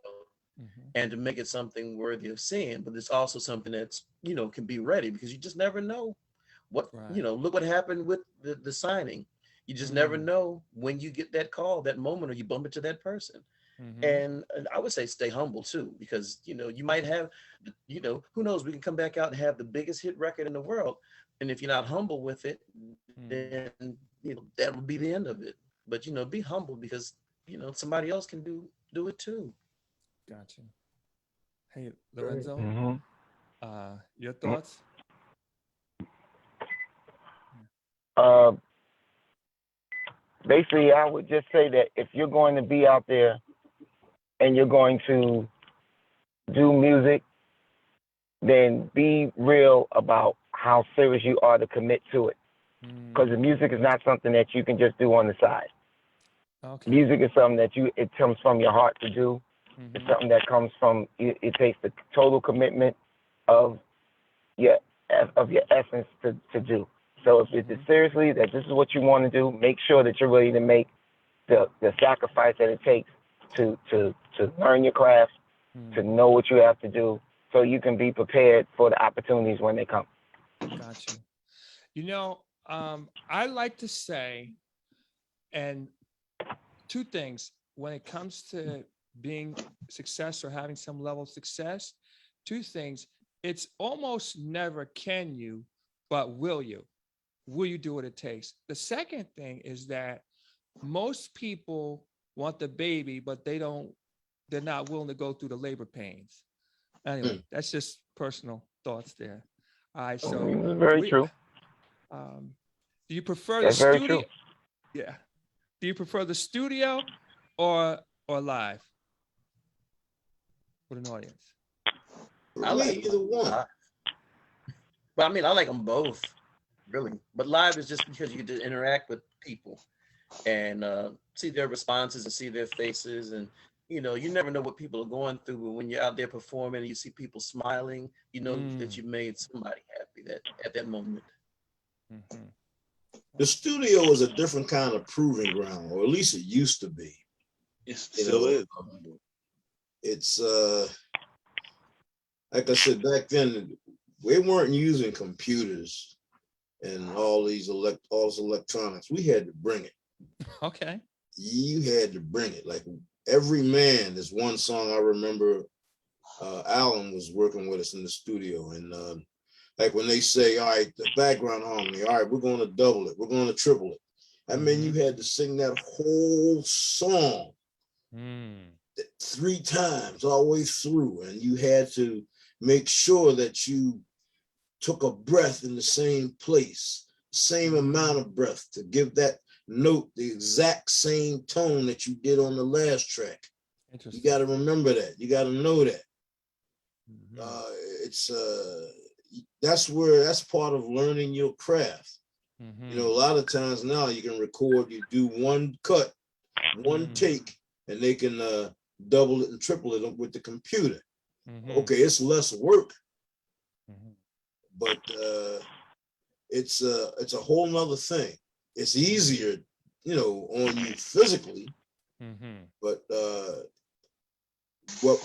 and to make it something worthy of seeing. But it's also something that's, can be ready, because you just never know what, Right. look what happened with the signing. You just never know when you get that call, that moment, or you bump into that person. And I would say stay humble too, because you might have, who knows, we can come back out and have the biggest hit record in the world, and if you're not humble with it, then that would be the end of it. But be humble, because somebody else can do it too. Gotcha. Hey, Lorenzo, your Mm-hmm. thoughts? Basically, I would just say that if you're going to be out there and you're going to do music, then be real about how serious you are to commit to it. Because the music is not something that you can just do on the side. Okay. Music is something that it comes from your heart to do. It's something that comes from, it takes the total commitment of your essence to do. So if it's seriously that this is what you want to do, make sure that you're ready to make the sacrifice that it takes to learn your craft, to know what you have to do, so you can be prepared for the opportunities when they come. Got you. I like to say, and two things when it comes to being success or having some level of success, two things. It's almost never can you, but will you? Will you do what it takes? The second thing is that most people want the baby, but they're not willing to go through the labor pains. Anyway, that's just personal thoughts there. All right, so Very true. Do you prefer the That's very studio? true. Yeah. Do you prefer the studio or live with an audience? I like either one. live. But I mean, I like them both, really. But live is just because you get to interact with people and see their responses and see their faces. And, you never know what people are going through. But when you're out there performing and you see people smiling, you know that you made somebody happy at that moment. The studio is a different kind of proving ground, or at least it used to be. It still is. It's like I said back then, we weren't using computers and all this electronics. We had to bring it. Okay. You had to bring it. Like Every Man is one song I remember. Alan was working with us in the studio, and like when they say, all right, the background harmony, all right, we're going to double it, we're going to triple it. I mean, you had to sing that whole song 3 times all the way through, and you had to make sure that you took a breath in the same place, same amount of breath to give that note the exact same tone that you did on the last track. You got to remember that. You got to know that. That's part of learning your craft. A lot of times now you can record, you do one cut, one take, and they can double it and triple it with the computer. Okay, it's less work, but it's a whole nother thing. It's easier, on you physically, but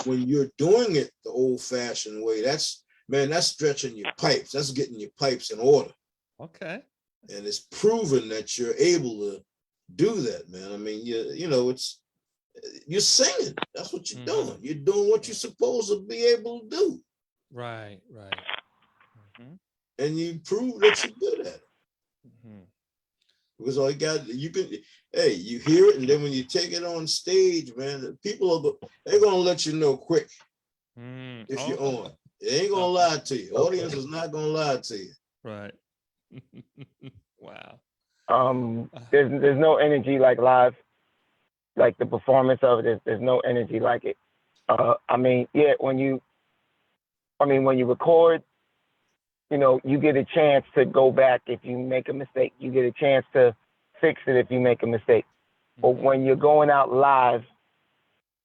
when you're doing it the old-fashioned way, that's stretching your pipes. That's getting your pipes in order. Okay. And it's proven that you're able to do that, man. I mean, you're singing. That's what you're doing. You're doing what you're supposed to be able to do. Right. And you prove that you're good at it. Because you hear it, and then when you take it on stage, man, people they're gonna let you know quick if you're on. They ain't gonna lie to you. Audience is not gonna lie to you. Right. Wow. There's no energy like live, like the performance of it. There's no energy like it. When you record, you get a chance to go back if you make a mistake. You get a chance to fix it if you make a mistake. But when you're going out live,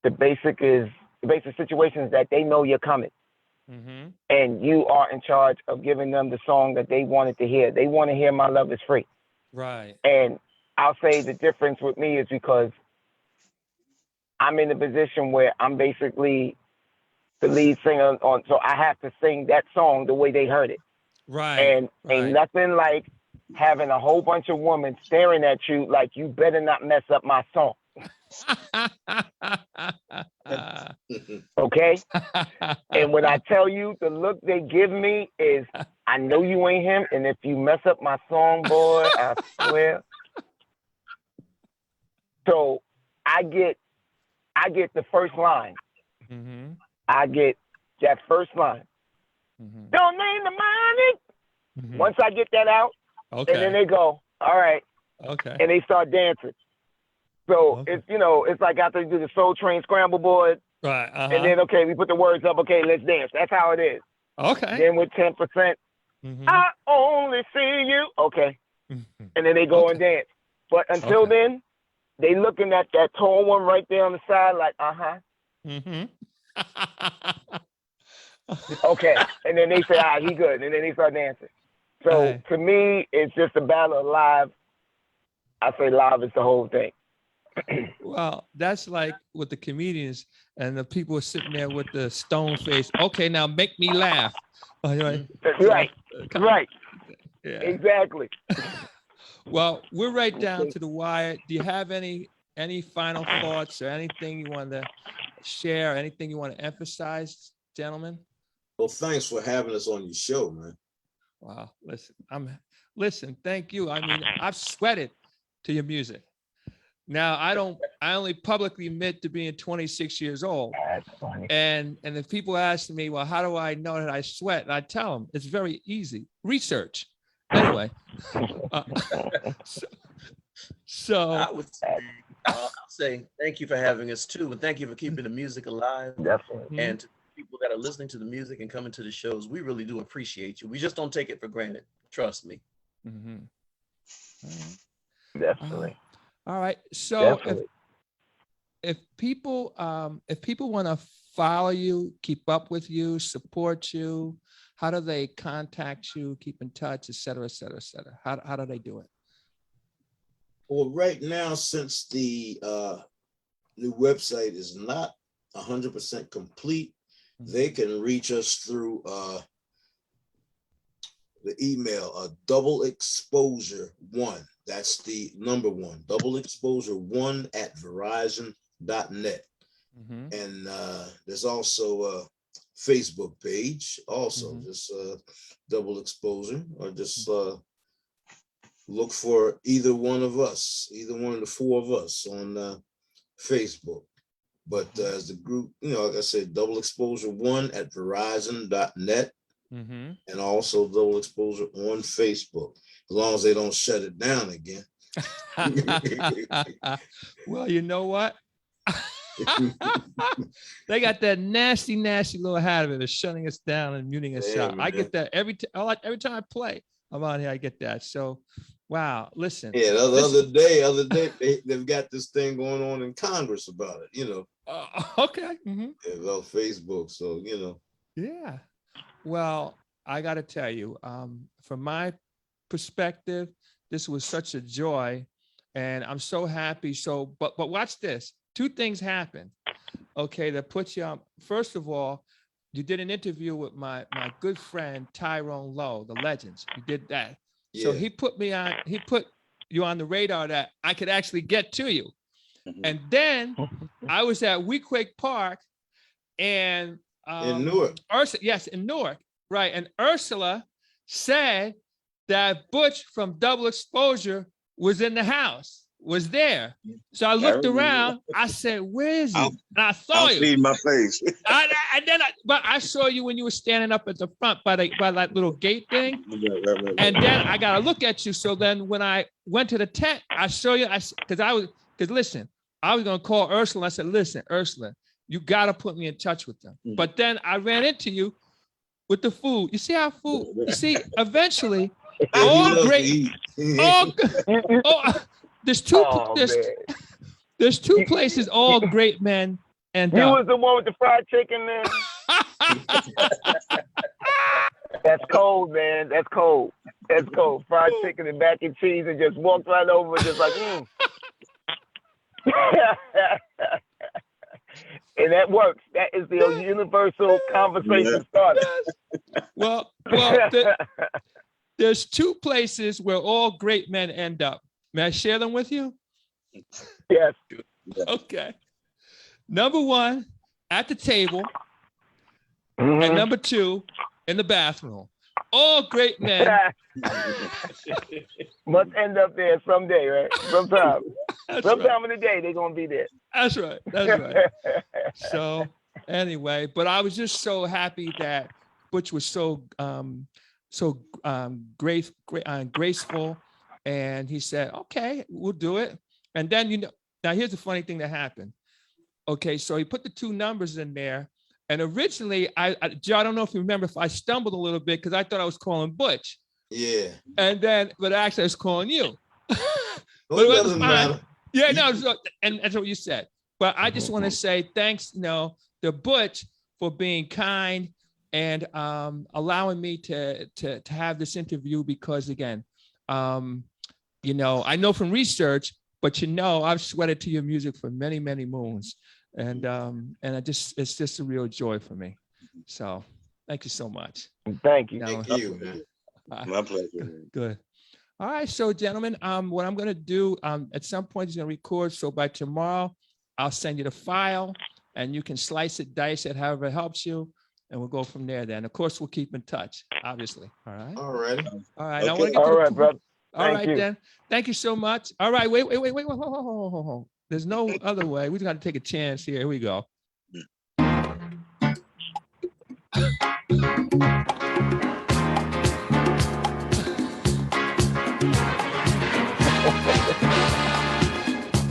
the basic situation is that they know you're coming. and you are in charge of giving them the song that they wanted to hear. They want to hear My Love Is Free. Right. And I'll say the difference with me is because I'm in a position where I'm basically the lead singer on, so I have to sing that song the way they heard it. Right. And ain't nothing like having a whole bunch of women staring at you like you better not mess up my song. Okay? And when I tell you the look they give me is, I know you ain't him, and if you mess up my song, boy, I swear. So I get the first line. I get that first line. Don't need the money. Once I get that out, and then they go, all right. Okay. And they start dancing. So it's, you know, it's like after they do the Soul Train Scramble Board. Right. And then, okay, we put the words up. Okay, let's dance. That's how it is. Okay. Then with 10%, I only see you. Okay. And then they go and dance. But until then, they looking at that tall one right there on the side like, okay. And then they say, he good. And then they start dancing. So to me, it's just a battle of live. I say live is the whole thing. Well, that's like with the comedians and the people are sitting there with the stone face. Okay, now make me laugh. Right. Right. Yeah. Exactly. Well, we're right down to the wire. Do you have any final thoughts or anything you want to share? Anything you want to emphasize, gentlemen? Well, thanks for having us on your show, man. Wow. Listen, thank you. I mean, I've sweated to your music. Now, I only publicly admit to being 26 years old. That's funny. And if people ask me, well, how do I know that I sweat? And I tell them it's very easy. Research. Anyway. So I'll say thank you for having us too. And thank you for keeping the music alive. Definitely. And to people that are listening to the music and coming to the shows, we really do appreciate you. We just don't take it for granted. Trust me. Definitely. All right. So Definitely. if people want to follow you, keep up with you, support you, how do they contact you, keep in touch, et cetera, et cetera, et cetera? How do they do it? Well, right now, since the new website is not 100% complete, they can reach us through the email, double exposure 1. That's the number 1, double exposure 1 at verizon.net. And there's also a Facebook page, also just double exposure, or just look for either one of us, either one of the 4 of us on Facebook. But as the group, you know, like I said, double exposure 1 at verizon.net. And also double exposure on Facebook, as long as they don't shut it down again. Well, you know what? They got that nasty little habit of shutting us down and muting us out. I get that every time I play. I'm on here, I get that. So, wow, listen. Yeah, the other day, they've got this thing going on in Congress about it, you know. Okay. About Facebook, so, you know. Yeah. Well, I got to tell you, from my perspective, this was such a joy, and I'm so happy. So, but watch this. 2 things happened. Okay, that puts you on. First of all, you did an interview with my good friend Tyrone Lowe, the Legends. You did that. Yeah. So he put you on the radar that I could actually get to you. And then I was at Weequahic Park, and in Newark. In Newark, right. And Ursula said that Butch from Double Exposure was in the house, was there. So I looked around. I said, "Where is he?" And I saw you. See my face. But I saw you when you were standing up at the front by that little gate thing. Right. And then I got to look at you. So then when I went to the tent, I saw you. Because listen, I was going to call Ursula. I said, "Listen, Ursula, you got to put me in touch with them." But then I ran into you with the food. You see how food, eventually, there's 2 places, all great men. And you was the one with the fried chicken, man. That's cold, man. That's cold. That's cold. Fried chicken and mac and cheese, and just walked right over, just like, And that works. That is the universal conversation starter. Well, there's two places where all great men end up. May I share them with you? Yes. Okay. Number one, at the table, Mhm. and number two, in the bathroom. All great men. Must end up there someday, right? Sometime. That's Sometime right. in the day, they're going to be there. That's right. That's right. So anyway, but I was just so happy that Butch was so graceful, and he said, "Okay, we'll do it." And then now here's the funny thing that happened. Okay, so he put the two numbers in there, and originally Joe, I don't know if you remember, if I stumbled a little bit because I thought I was calling Butch, Yeah. and then but actually I was calling you. Well, it doesn't matter. Yeah, no, and that's what you said. But I just want to say thanks, to Butch for being kind and allowing me to have this interview because again, I know from research, but I've sweated to your music for many, many moons, and it's just a real joy for me. So thank you so much. Thank you. Thank you, man. My pleasure. Good. All right, so gentlemen, what I'm gonna do, at some point he's gonna record. So by tomorrow, I'll send you the file, and you can slice it, dice it, however it helps you, and we'll go from there. Then, of course, we'll keep in touch, obviously. All right. All right. All right. Okay. I want to get All to right, brother. All Thank right, you. then. Thank you so much. All right. Wait. Hold. There's no other way. We got to take a chance here. Here we go.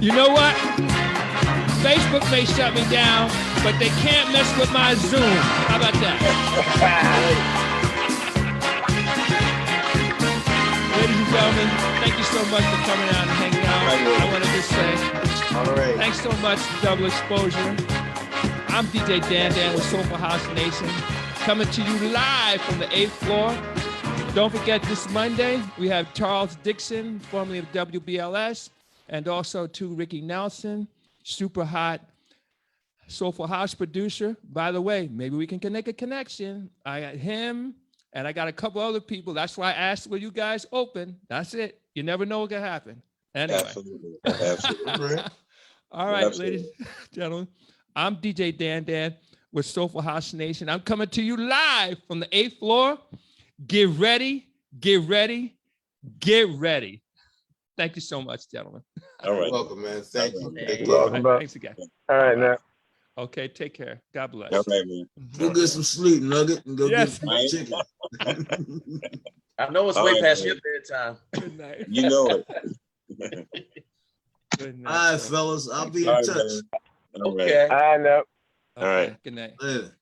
You know what? Facebook may shut me down, but they can't mess with my Zoom. How about that? Ladies and gentlemen, thank you so much for coming out and hanging out. I want to just say All right. thanks so much, Double Exposure. I'm DJ Dan with Soulful House Nation, coming to you live from the 8th floor. Don't forget, this Monday, we have Charles Dixon, formerly of WBLS, and also Ricky Nelson, super hot Soulful House producer. By the way, maybe we can connect a connection. I got him, and I got a couple other people. That's why I asked, will you guys open? That's it. You never know what can happen. Anyway. Absolutely. All right, Absolutely. ladies and gentlemen. I'm DJ Dan with Soulful House Nation. I'm coming to you live from the 8th floor. Get ready. Thank you so much, gentlemen. All right. You're welcome, man. Thank you. Hey. Take You're care. welcome, bro. Thanks again. All right, now. Okay, take care. God bless. All right, man. Go get some sleep, Nugget, and go Yes. get some chicken. I know it's All way right, past man. your bedtime. Good night. You know it. Good night. All right, fellas. I'll be in All right, touch. man. All right. Okay. I know. Okay, All right. Good night. Later.